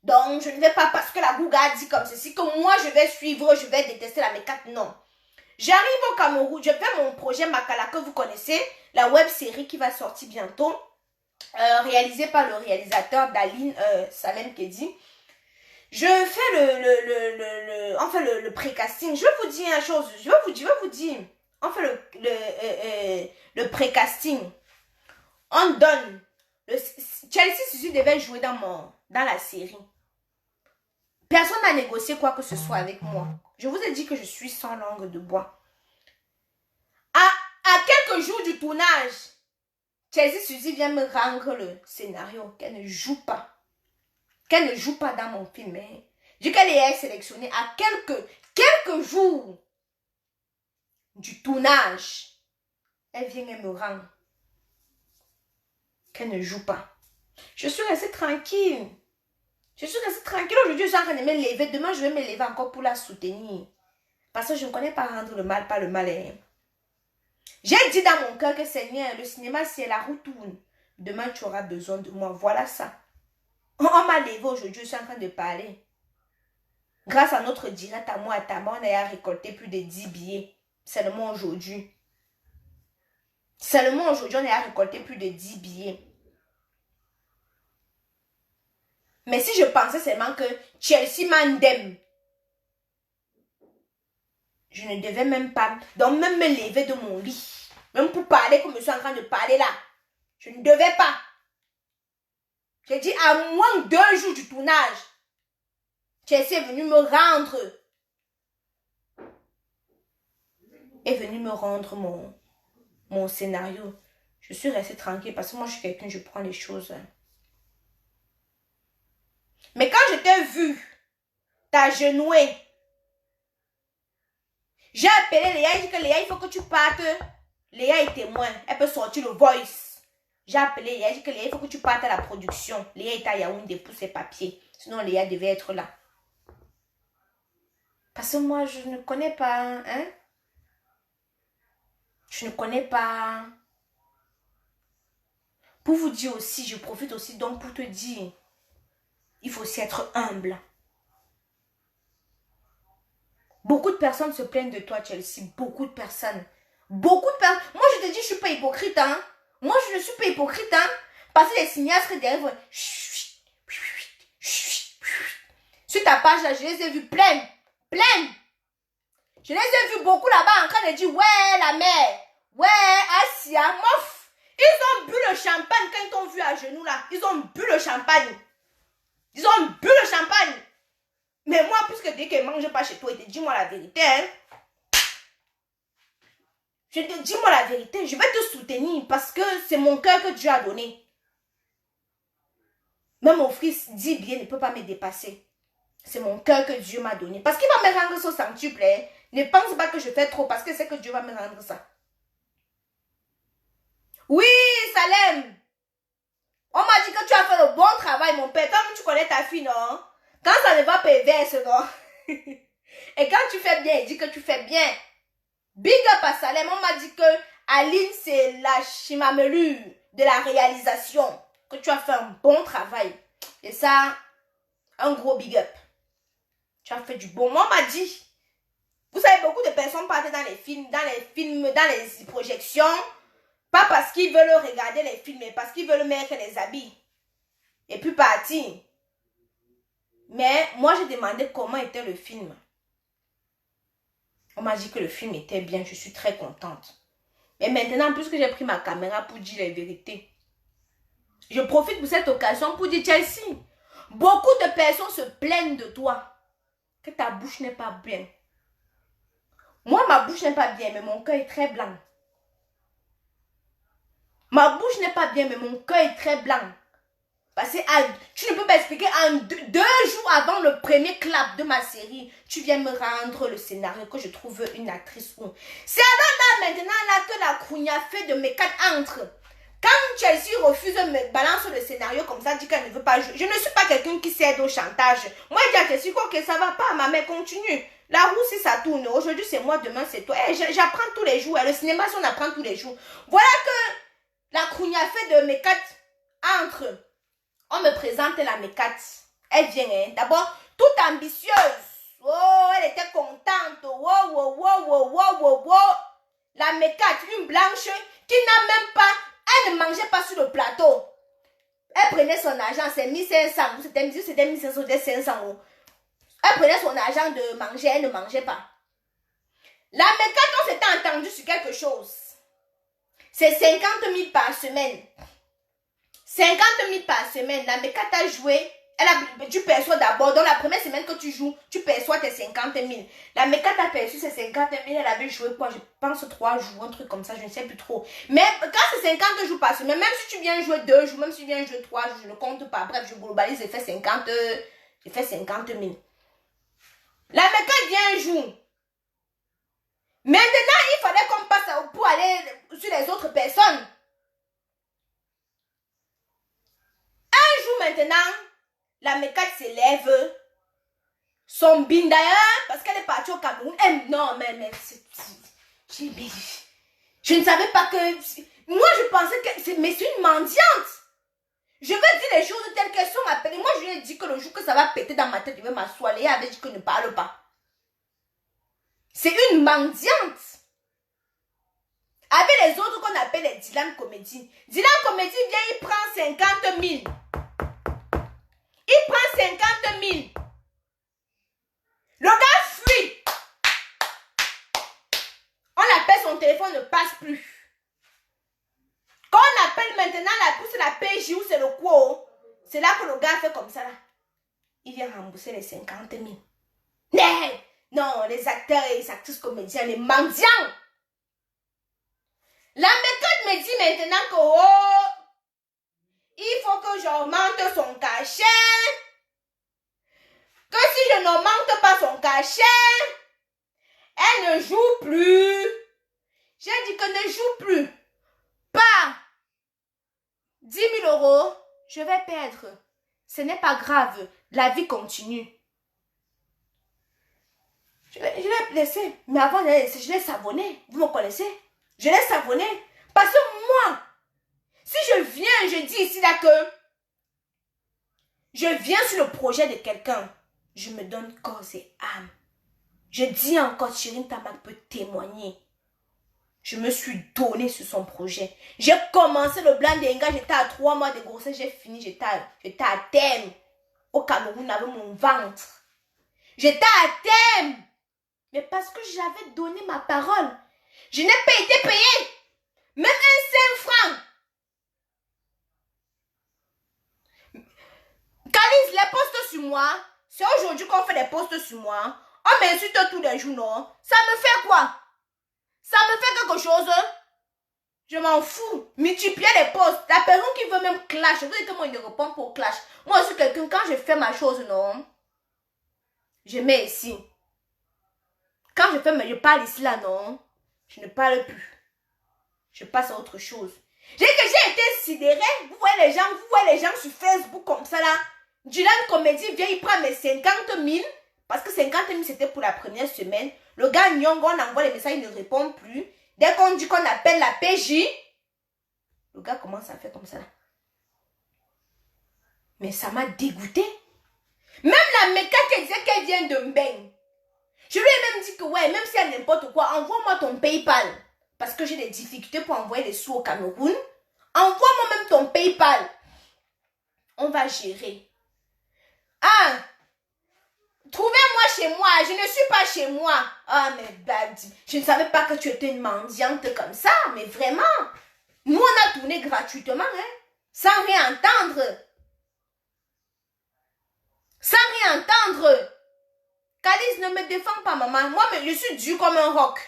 Donc, je ne vais pas parce que la Gouga a dit comme ceci que moi, je vais suivre, je vais détester la make-up. Non. J'arrive au Cameroun, je fais mon projet Makala que vous connaissez, la web série qui va sortir bientôt, réalisée par le réalisateur Daline Salem Kedi. Je fais le pré-casting. Je vais vous dire une chose, je vais vous dire, on fait le pré-casting. On donne, Chelsea Suzy devait jouer dans la série. Personne n'a négocié quoi que ce soit avec moi. Je vous ai dit que je suis sans langue de bois. À quelques jours du tournage, Chelsea Suzy vient me rendre le scénario qu'elle ne joue pas. Qu'elle ne joue pas dans mon film. Hein. Du qu'elle est sélectionnée à quelques jours du tournage. Elle vient et me rendre qu'elle ne joue pas. Je suis restée tranquille. Je suis restée tranquille. Aujourd'hui, je suis en train de me lever. Demain, je vais me lever encore pour la soutenir. Parce que je ne connais pas rendre le mal, pas le malin. J'ai dit dans mon cœur que Seigneur, le cinéma, si la roue tourne, demain, tu auras besoin de moi. Voilà ça. On m'a levé aujourd'hui, je suis en train de parler. Grâce à notre direct à moi, à Tama, on a récolté plus de 10 billets. Seulement aujourd'hui. Seulement aujourd'hui, on a récolté plus de 10 billets. Mais si je pensais seulement que Chelsea m'endème, je ne devais même pas, donc même me lever de mon lit, même pour parler comme je suis en train de parler là, je ne devais pas. J'ai dit à moins de 2 jours du tournage, Chelsea est venue me rendre, mon scénario. Je suis restée tranquille parce que moi je suis quelqu'un, je prends les choses. Mais quand je t'ai vu t'agenouiller, j'ai appelé Léa, j'ai dit que Léa, il faut que tu partes. Léa est témoin, elle peut sortir le voice. J'ai appelé Léa, j'ai dit que Léa, il faut que tu partes à la production. Léa est à Yaoundé pour ses papiers. Sinon, Léa devait être là. Parce que moi, je ne connais pas, hein. Je ne connais pas. Pour vous dire aussi, je profite aussi donc pour te dire, il faut aussi être humble. Beaucoup de personnes se plaignent de toi, Chelsea. Beaucoup de personnes. Beaucoup de personnes. Moi, je te dis, je ne suis pas hypocrite, hein. Moi, je ne suis pas hypocrite, hein. Parce que les cinéastes derrière, sur ta page, là, je les ai vus pleines. Pleines. Je les ai vus beaucoup là-bas en train de dire, ouais, la mère. Ouais, Asia, mof. Ils ont bu le champagne quand ils t'ont vu à genoux, là. Ils ont bu le champagne. Ils ont bu le champagne. Mais moi, puisque dès qu'elle ne mange pas chez toi, dis-moi la vérité, hein. Je te dis-moi la vérité, je vais te soutenir parce que c'est mon cœur que Dieu a donné. Même mon fils dit bien, ne peut pas me dépasser. C'est mon cœur que Dieu m'a donné. Parce qu'il va me rendre ce centuple. Hein. Ne pense pas que je fais trop parce que c'est que Dieu va me rendre ça. Oui, Salem. On m'a dit que tu as fait le bon travail, mon père. Toi, tu connais ta fille, non? Quand ça ne va pas perverse, non? Et quand tu fais bien, il dit que tu fais bien. Big up à Salem. On m'a dit que Aline, c'est la chimamelure de la réalisation. Que tu as fait un bon travail. Et ça, un gros big up. Tu as fait du bon. Moi, on m'a dit. Vous savez, beaucoup de personnes partent dans les films, dans les projections. Pas parce qu'ils veulent regarder les films, mais parce qu'ils veulent mettre les habits. Et puis partir. Mais moi, j'ai demandé comment était le film. On m'a dit que le film était bien. Je suis très contente. Et maintenant, puisque j'ai pris ma caméra pour dire la vérité, je profite de cette occasion pour dire, Chelsea, beaucoup de personnes se plaignent de toi. Que ta bouche n'est pas bien. Moi, ma bouche n'est pas bien, mais mon cœur est très blanc. Ma bouche n'est pas bien, mais mon cœur est très blanc. Parce que tu ne peux pas expliquer en 2 jours avant le premier clap de ma série, tu viens me rendre le scénario que je trouve une actrice où. C'est alors là, maintenant, là, que la Kounia fait de mes 4 entre. Quand Chelsea refuse de me balancer le scénario comme ça, dit qu'elle ne veut pas jouer. Je ne suis pas quelqu'un qui cède au chantage. Moi, je dis à Chelsea, ok, ça va pas, ma mère, continue. La roue, si ça tourne, aujourd'hui c'est moi, demain c'est toi. J'apprends tous les jours. Le cinéma, si on apprend tous les jours. Voilà que la Kounia fait de mes 4 entre. On me présente la mécate. Elle vient, hein. D'abord, toute ambitieuse. Oh, elle était contente. Wow. La mécate, une blanche qui n'a même pas, elle ne mangeait pas sur le plateau. Elle prenait son argent, c'est 1500. C'était 1500, c'était 500 euros. Elle prenait son argent de manger, elle ne mangeait pas. La mécate, on s'était entendu sur quelque chose. C'est 50 000 par semaine. 50 000 par semaine, la mécate a joué, tu perçois d'abord, dans la première semaine que tu joues, tu perçois tes 50 000. La mécate a perçu ses 50 000, elle avait joué quoi, je pense 3 jours, un truc comme ça, je ne sais plus trop. Mais quand c'est 50 jours par semaine, même si tu viens jouer 2 jours, même si tu viens jouer 3 jours, je ne compte pas. Bref, je globalise, j'ai fait 50 000. La mécate vient un jour. Maintenant, il fallait qu'on passe pour aller sur les autres personnes. Maintenant, la mécate s'élève. Son bin d'ailleurs, parce qu'elle est partie au Cameroun. Non, mais je ne savais pas que... Moi, je pensais que... Mais c'est une mendiante. Je veux dire les choses telles qu'elles sont appelées. Moi, je lui ai dit que le jour que ça va péter dans ma tête, je vais m'asseoir. Et elle avait dit que ne parle pas. C'est une mendiante. Avec les autres qu'on appelle les Dylan Comédie. Dylan Comédie vient, il prend 50 000. Il prend 50 000. Le gars fuit. On appelle, son téléphone ne passe plus. Quand on appelle maintenant c'est la PJ ou c'est le quoi, c'est là que le gars fait comme ça. Là. Il vient rembourser les 50 000. Non, les acteurs et les actrices comédiens, les mendiants. La méthode me dit maintenant que il faut que j'augmente son cachet. Que si je n'augmente pas son cachet, elle ne joue plus. J'ai dit que ne joue plus. Pas 10 000 euros, je vais perdre. Ce n'est pas grave, la vie continue. Je l'ai laissé, mais avant de la laisser, je l'ai savonné. Vous me connaissez? Je l'ai savonné. Parce que moi, si je viens, je dis ici là que je viens sur le projet de quelqu'un, je me donne corps et âme. Je dis encore, Chérine Tamak peut témoigner. Je me suis donné sur son projet. J'ai commencé le blanc d'Enga, j'étais à 3 mois de grossesse, j'ai fini, j'étais à terme. Au Cameroun, avec mon ventre. J'étais à terme. Mais parce que j'avais donné ma parole. Je n'ai pas été payée. Même un 5 francs. Calice, les postes sur moi, c'est aujourd'hui qu'on fait des postes sur moi. On m'insulte tous les jours, non? Ça me fait quoi? Ça me fait quelque chose? Je m'en fous. Multiplier les postes. La personne qui veut même clash, vous savez que moi, il ne répond pas au clash. Moi, je suis quelqu'un, quand je fais ma chose, non? Je mets ici. Quand je parle ici, là, non? Je ne parle plus. Je passe à autre chose. J'ai été sidérée. Vous voyez les gens sur Facebook comme ça, là. Dylan Comédie vient, il prend mes 50 000. Parce que 50 000, c'était pour la première semaine. Le gars Nyongo, on envoie les messages, il ne répond plus. Dès qu'on dit qu'on appelle la PJ, le gars commence à faire comme ça. Mais ça m'a dégoûté. Même la méca qui disait qu'elle vient de Mbeng. Je lui ai même dit que ouais, même si elle n'importe quoi, envoie-moi ton PayPal. Parce que j'ai des difficultés pour envoyer les sous au Cameroun. Envoie-moi même ton PayPal. On va gérer. Ah! Trouvez-moi chez moi. Je ne suis pas chez moi. Ah, mais Badi, je ne savais pas que tu étais une mendiante comme ça. Mais vraiment. Nous, on a tourné gratuitement, hein. Sans rien entendre. Sans rien entendre. Calice, ne me défends pas, maman. Moi, mais je suis dure comme un roc.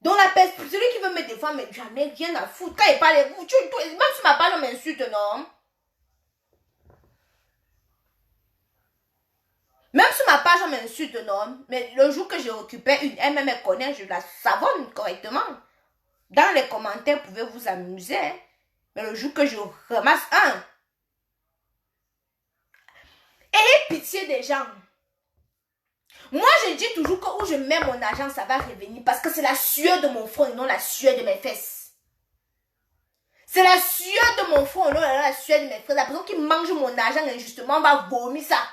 Donc, celui qui veut me défendre, mais jamais rien à foutre. Quand il parle, même si ma parole m'insulte, non. Même sur ma page, on m'insulte, non? Mais le jour que je récupère une, elle me connaît, je la savonne correctement. Dans les commentaires, vous pouvez vous amuser. Hein? Mais le jour que je ramasse un, ayez pitié des gens. Moi, je dis toujours que où je mets mon argent, ça va revenir. Parce que c'est la sueur de mon front et non la sueur de mes fesses. C'est la sueur de mon front et non la sueur de mes fesses. La personne qui mange mon argent injustement va vomir ça.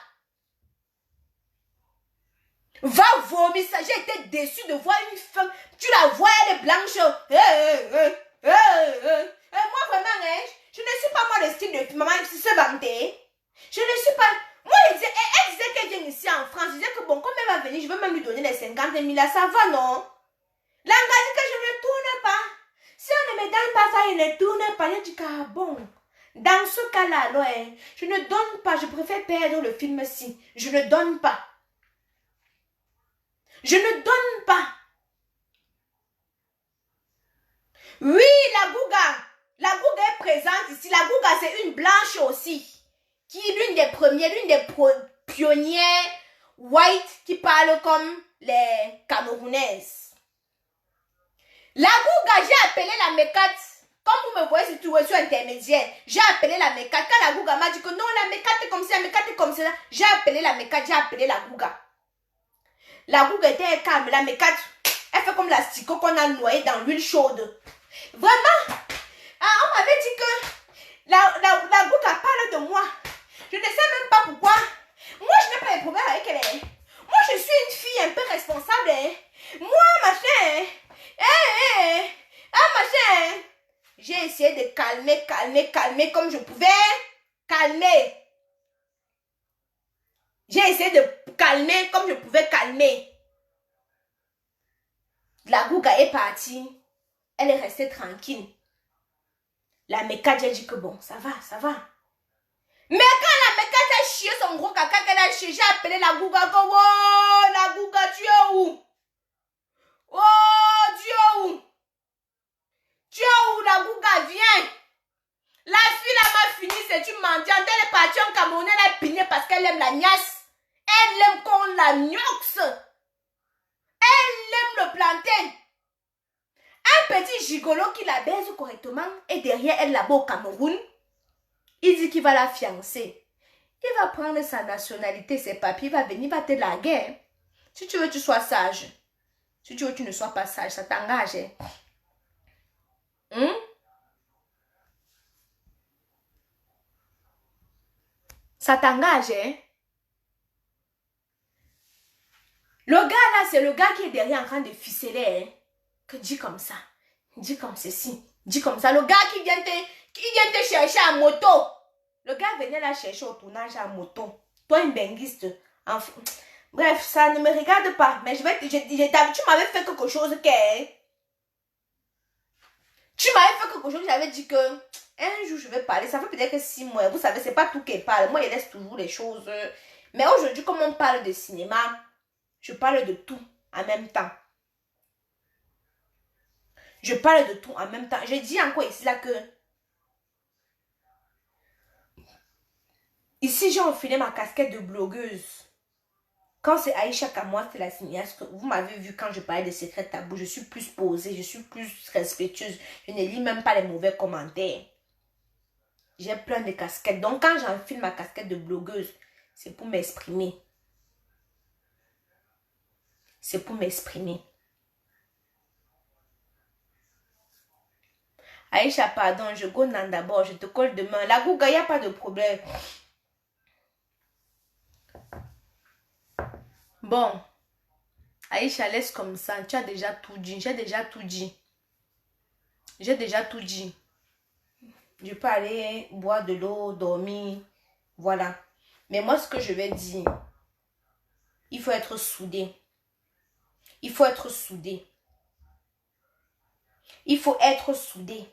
Va vomir ça. J'ai été déçue de voir une femme. Tu la vois, elle est blanche. Moi, vraiment, hein, je ne suis pas moi le style de maman qui se vantait. Je ne suis pas... Moi, elle disait qu'elle vient ici en France. Je disais que bon, comme elle va venir, je vais même lui donner les 50 000 là. Ça va, non? L'anga dit que je ne tourne pas. Si on ne me donne pas ça, il ne tourne pas. Je dis que ah, bon. Dans ce cas-là, alors, hein, je ne donne pas. Je préfère perdre le film-ci. Je ne donne pas. Je ne donne pas. Oui, la Gouga. La Gouga est présente ici. La Gouga, c'est une blanche aussi. Qui est l'une des premières, l'une des pionnières white qui parle comme les Camerounaises. La Gouga, j'ai appelé la Mécate. Comme vous me voyez sur situation intermédiaire, j'ai appelé la Mécate. Quand la Gouga m'a dit que non, la Mécate est comme ça, la Mécate est comme ça, j'ai appelé la Mécate, j'ai appelé la Gouga. La Gouga était calme, la Mécate, elle fait comme l'asticot qu'on a noyé dans l'huile chaude. Vraiment, on m'avait dit que la Gouga parle de moi. Je ne sais même pas pourquoi. Moi, je n'ai pas de problème avec elle. Moi, je suis une fille un peu responsable. Moi, machin. Machin. J'ai essayé de calmer comme je pouvais. Calmer. J'ai essayé de calmer comme je pouvais calmer. La Gouga est partie. Elle est restée tranquille. La Mécate, j'ai dit que bon, ça va, ça va. Mais quand la Mécate a chié son gros caca qu'elle a chié, j'ai appelé la Gouga. Oh, la Gouga, tu es où? Oh, tu es où? Tu es où, la Gouga? Viens. La fille là m'a fini, c'est une mendiante. Elle est partie en Cameroun, elle a pigné parce qu'elle aime la gnasse. Elle aime qu'on la gnoxe. Elle aime le plantain. Un petit gigolo qui la baise correctement et derrière elle là-bas au Cameroun, il dit qu'il va la fiancer. Il va prendre sa nationalité, ses papiers, il va venir, il va te larguer. Si tu veux, tu sois sage. Si tu veux, tu ne sois pas sage, ça t'engage. Ça t'engage, hein? Le gars là, c'est le gars qui est derrière en train de ficeler, hein? Que dis comme ça, dis comme ceci, dis comme ça. Le gars qui vient te chercher à moto. Le gars venait là chercher au tournage à moto. Toi, un benguiste. Bref, ça ne me regarde pas. Mais tu m'avais fait quelque chose que... Tu m'avais fait quelque chose, j'avais dit que un jour je vais parler. Ça fait peut-être que 6 mois. Vous savez, c'est pas tout qu'elle parle. Moi, il laisse toujours les choses. Mais aujourd'hui, comme on parle de cinéma, je parle de tout en même temps. Je parle de tout en même temps. Je dis encore ici là que ici, j'ai enfilé ma casquette de blogueuse. Quand c'est Aïcha Kamwa, c'est la cinéaste. Vous m'avez vu quand je parlais de secrets tabous. Je suis plus posée, je suis plus respectueuse. Je ne lis même pas les mauvais commentaires. J'ai plein de casquettes. Donc, quand j'enfile ma casquette de blogueuse, c'est pour m'exprimer. C'est pour m'exprimer. Aïcha, pardon, je go d'abord. Je te colle demain. La Gouga, il n'y a pas de problème. Bon, Aïcha, laisse comme ça. Tu as déjà tout dit. J'ai déjà tout dit. J'ai déjà tout dit. Je peux aller boire de l'eau, dormir. Voilà. Mais moi, ce que je vais dire, il faut être soudé. Il faut être soudé. Il faut être soudé.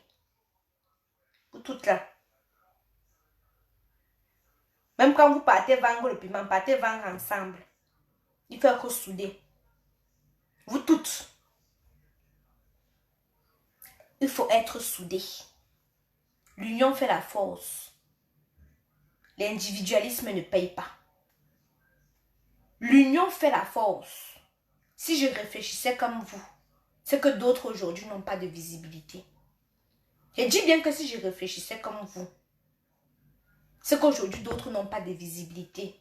Pour toutes là. Même quand vous partez vendre le piment, partez vendre ensemble. Il faut être soudé. Vous toutes. Il faut être soudé. L'union fait la force. L'individualisme ne paye pas. L'union fait la force. Si je réfléchissais comme vous, c'est que d'autres aujourd'hui n'ont pas de visibilité. Je dis bien que si je réfléchissais comme vous, c'est qu'aujourd'hui d'autres n'ont pas de visibilité.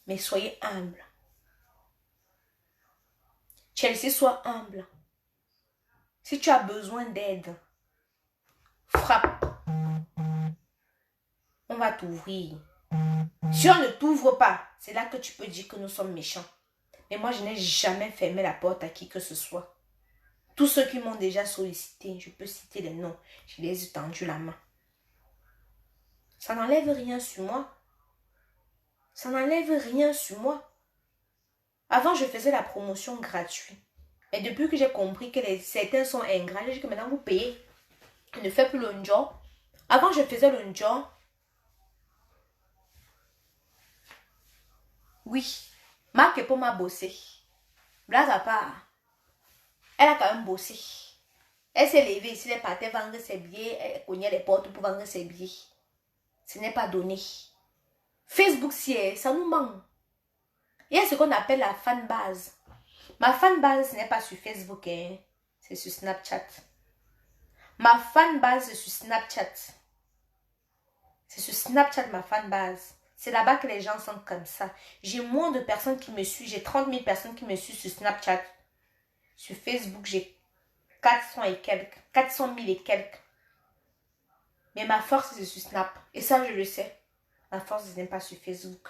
Mais soyez humble. Chelsea, sois humble. Si tu as besoin d'aide, frappe. On va t'ouvrir. Si on ne t'ouvre pas, c'est là que tu peux dire que nous sommes méchants. Mais moi, je n'ai jamais fermé la porte à qui que ce soit. Tous ceux qui m'ont déjà sollicité, je peux citer les noms, je les ai tendu la main. Ça n'enlève rien sur moi. Ça n'enlève rien sur moi. Avant, je faisais la promotion gratuite. Mais depuis que j'ai compris que certains sont ingrats, j'ai dit que maintenant vous payez. Je ne fais plus le job. Avant, je faisais le job. Oui. Marc Epo m'a bossé. Blague à part. Elle a quand même bossé. Elle s'est levée ici, elle partait vendre ses billets. Elle cognait les portes pour vendre ses billets. Ce n'est pas donné. Facebook, ça nous manque. Il y a ce qu'on appelle la fanbase. Ma fanbase, ce n'est pas sur Facebook, hein. C'est sur Snapchat. Ma fanbase, c'est sur Snapchat. C'est sur Snapchat, ma fanbase. C'est là-bas que les gens sont comme ça. J'ai moins de personnes qui me suivent. J'ai 30 000 personnes qui me suivent sur Snapchat. Sur Facebook, j'ai 400 et quelques. 400 000 et quelques. Mais ma force, c'est sur Snap. Et ça, je le sais. Ma force, ce n'est pas sur Facebook.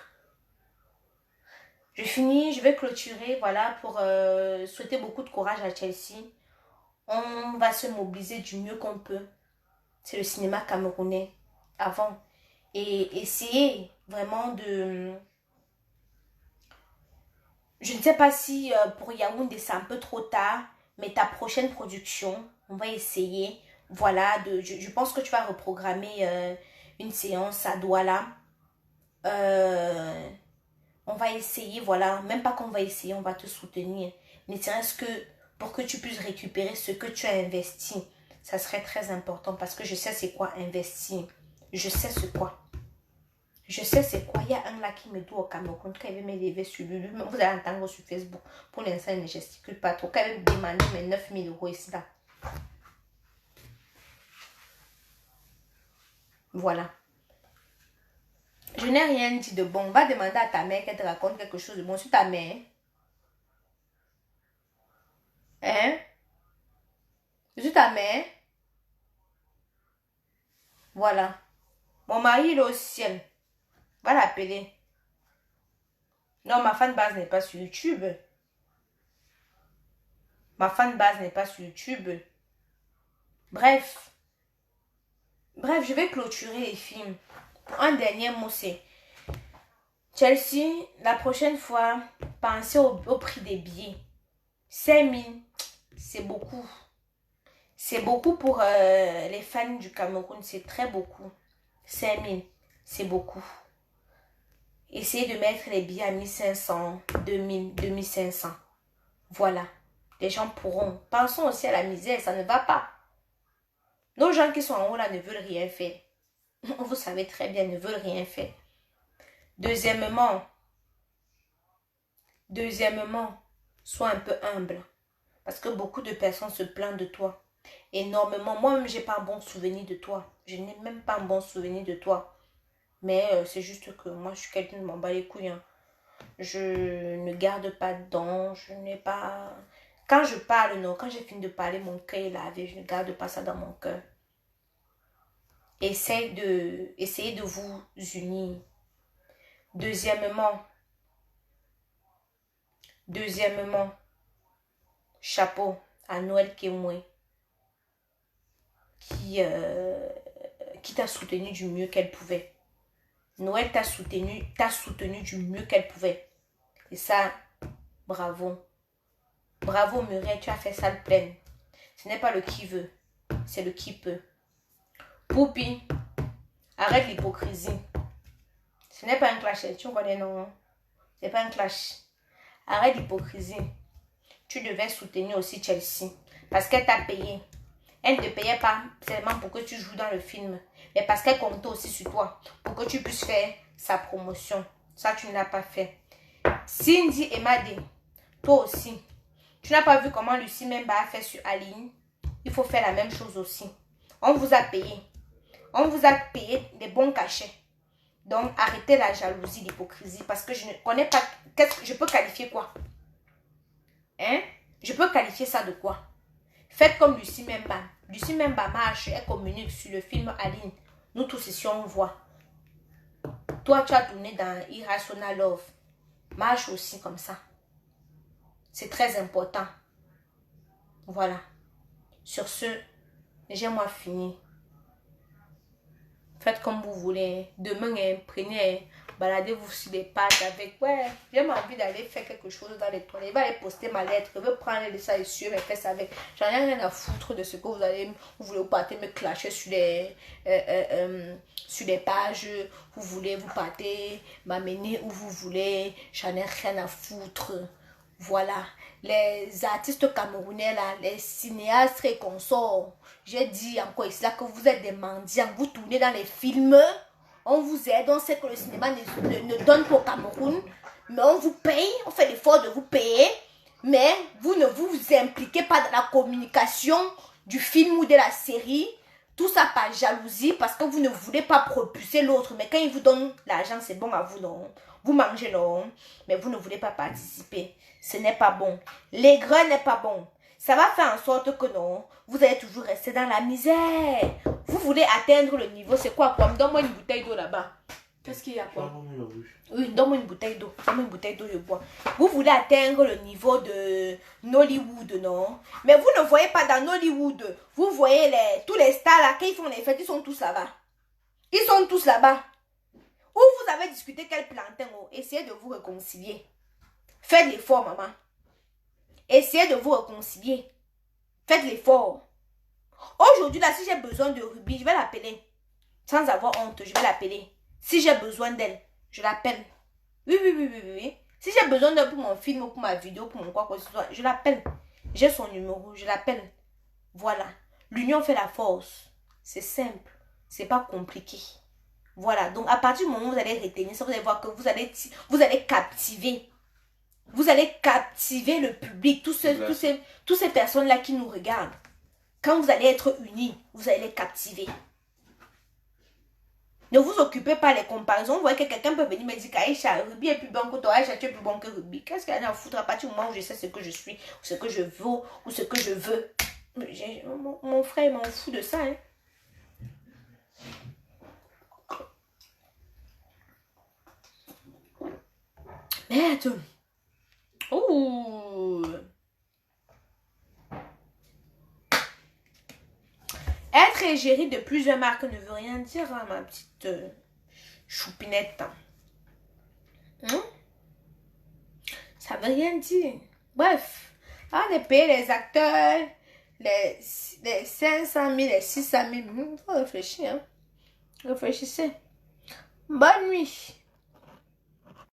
Je finis, je vais clôturer, voilà, pour souhaiter beaucoup de courage à Chelsea. On va se mobiliser du mieux qu'on peut. C'est le cinéma camerounais avant. Et essayer vraiment de... Je ne sais pas si pour Yaoundé c'est un peu trop tard, mais ta prochaine production, on va essayer, voilà, je pense que tu vas reprogrammer une séance à Douala. On va essayer, voilà, même pas qu'on va essayer, on va te soutenir. Ne serait-ce que pour que tu puisses récupérer ce que tu as investi. Ça serait très important parce que je sais c'est quoi investir. Je sais c'est quoi. Je sais c'est quoi. Il y a un là qui me doit au Cameroun. Quand il veut m'élever sur lui, vous allez entendre sur Facebook. Pour l'instant, il ne gesticule pas trop. Quand il veut me demander mes 9 000 € ici là. Voilà. Je n'ai rien dit de bon. Va demander à ta mère qu'elle te raconte quelque chose de bon sur ta mère. Hein? Sur ta mère. Voilà. Mon mari, il est au ciel. Va l'appeler. Non, ma fanbase n'est pas sur YouTube. Ma fanbase n'est pas sur YouTube. Bref. Bref, je vais clôturer les films. Un dernier mot, c'est... Chelsea, la prochaine fois, pensez au prix des billets. 5 000, c'est beaucoup. C'est beaucoup pour les fans du Cameroun. C'est très beaucoup. 5 000, c'est beaucoup. Essayez de mettre les billets à 1500, 2000, 2500. Voilà. Les gens pourront. Pensons aussi à la misère, ça ne va pas. Nos gens qui sont en haut là ne veulent rien faire. Vous savez très bien, ne veulent rien faire. Deuxièmement, sois un peu humble. Parce que beaucoup de personnes se plaignent de toi. Énormément. Moi-même, j'ai pas un bon souvenir de toi. Je n'ai même pas un bon souvenir de toi. Mais c'est juste que moi, je suis quelqu'un de m'en bat les couilles. Hein. Je ne garde pas dedans. Je n'ai pas... Quand je parle, non, quand j'ai fini de parler, mon cœur est lavé. Je ne garde pas ça dans mon cœur. Essayez de vous unir. Deuxièmement, chapeau à Noël Kemoué qui t'a soutenu du mieux qu'elle pouvait. Noël t'a soutenu du mieux qu'elle pouvait. Et ça, bravo. Bravo Muriel, tu as fait ça le plein. Ce n'est pas le qui veut, c'est le qui peut. Poupi, arrête l'hypocrisie. Ce n'est pas un clash, tu connais non? C'est pas un clash. Arrête l'hypocrisie. Tu devais soutenir aussi Chelsea. Parce qu'elle t'a payé. Elle ne te payait pas seulement pour que tu joues dans le film. Mais parce qu'elle comptait aussi sur toi. Pour que tu puisses faire sa promotion. Ça, tu ne l'as pas fait. Cindy et Madé, toi aussi. Tu n'as pas vu comment Lucie Memba a fait sur Aline? Il faut faire la même chose aussi. On vous a payé. On vous a payé des bons cachets. Donc, arrêtez la jalousie, l'hypocrisie. Parce que je ne connais pas... Je peux qualifier quoi? Hein? Je peux qualifier ça de quoi? Faites comme Lucie Memba. Lucie Memba marche, elle communique sur le film Aline. Nous tous ici, on voit. Toi, tu as tourné dans Irrational Love. Marche aussi comme ça. C'est très important. Voilà. Sur ce, j'ai-moi fini. Faites comme vous voulez. Demain, prenez, baladez-vous sur les pages avec... Ouais, j'ai envie d'aller faire quelque chose dans les toilettes. Je vais aller poster ma lettre. Je vais prendre ça et sur mes fesses avec. J'en ai rien à foutre de ce que vous voulez vous partez me clasher sur les pages. Vous partez m'amener où vous voulez. J'en ai rien à foutre. Voilà. Les artistes camerounais, là, les cinéastes et consorts, j'ai dit encore ici là que vous êtes des mendiants. Vous tournez dans les films, on vous aide, on sait que le cinéma ne donne pas au Cameroun, mais on vous paye, on fait l'effort de vous payer, mais vous ne vous impliquez pas dans la communication du film ou de la série. Tout ça par jalousie, parce que vous ne voulez pas propulser l'autre. Mais quand il vous donne l'argent, c'est bon à vous, non? Vous mangez, non? Mais vous ne voulez pas participer. Ce n'est pas bon. L'aigre n'est pas bon. Ça va faire en sorte que non, vous allez toujours rester dans la misère. Vous voulez atteindre le niveau, c'est quoi? Donne-moi une bouteille d'eau là-bas. Qu'est-ce qu'il y a quoi? Oui, donne-moi une bouteille d'eau. Donne-moi une bouteille d'eau, je bois. Vous voulez atteindre le niveau de Nollywood, non? Mais vous ne voyez pas dans Nollywood. Vous voyez tous les stars là, quand ils font les fêtes, ils sont tous là-bas. Ils sont tous là-bas. Où vous avez discuté quel plantain, oh, essayez de vous réconcilier. Faites l'effort, maman. Essayez de vous réconcilier. Faites l'effort. Aujourd'hui, là, si j'ai besoin de Ruby, je vais l'appeler. Sans avoir honte, je vais l'appeler. Si j'ai besoin d'elle, je l'appelle. Oui. Si j'ai besoin d'elle pour mon film, pour ma vidéo, pour mon quoi que ce soit, je l'appelle. J'ai son numéro, je l'appelle. Voilà. L'union fait la force. C'est simple. C'est pas compliqué. Voilà. Donc, à partir du moment où vous allez retenir ça, vous allez voir que vous allez captiver. Vous allez captiver le public. Toutes ces personnes-là qui nous regardent. Quand vous allez être unis, vous allez les captiver. Ne vous occupez pas des comparaisons. Vous voyez que quelqu'un peut venir me dire qu'Aïcha, Ruby est plus bon que toi, Aïcha, tu es plus bon que Ruby. Qu'est-ce qu'il y a à foutre à partir du moment où je sais ce que je suis, ou ce que je vaux, ou ce que je veux. Mon frère m'en fout de ça. Hein. Merde. Ouh. Être égérie de plusieurs marques ne veut rien dire, hein, ma petite choupinette. Ça veut rien dire. Bref, on est payé les acteurs, les 500 000, les 600 000. Il faut réfléchir. Hein. Réfléchissez. Bonne nuit.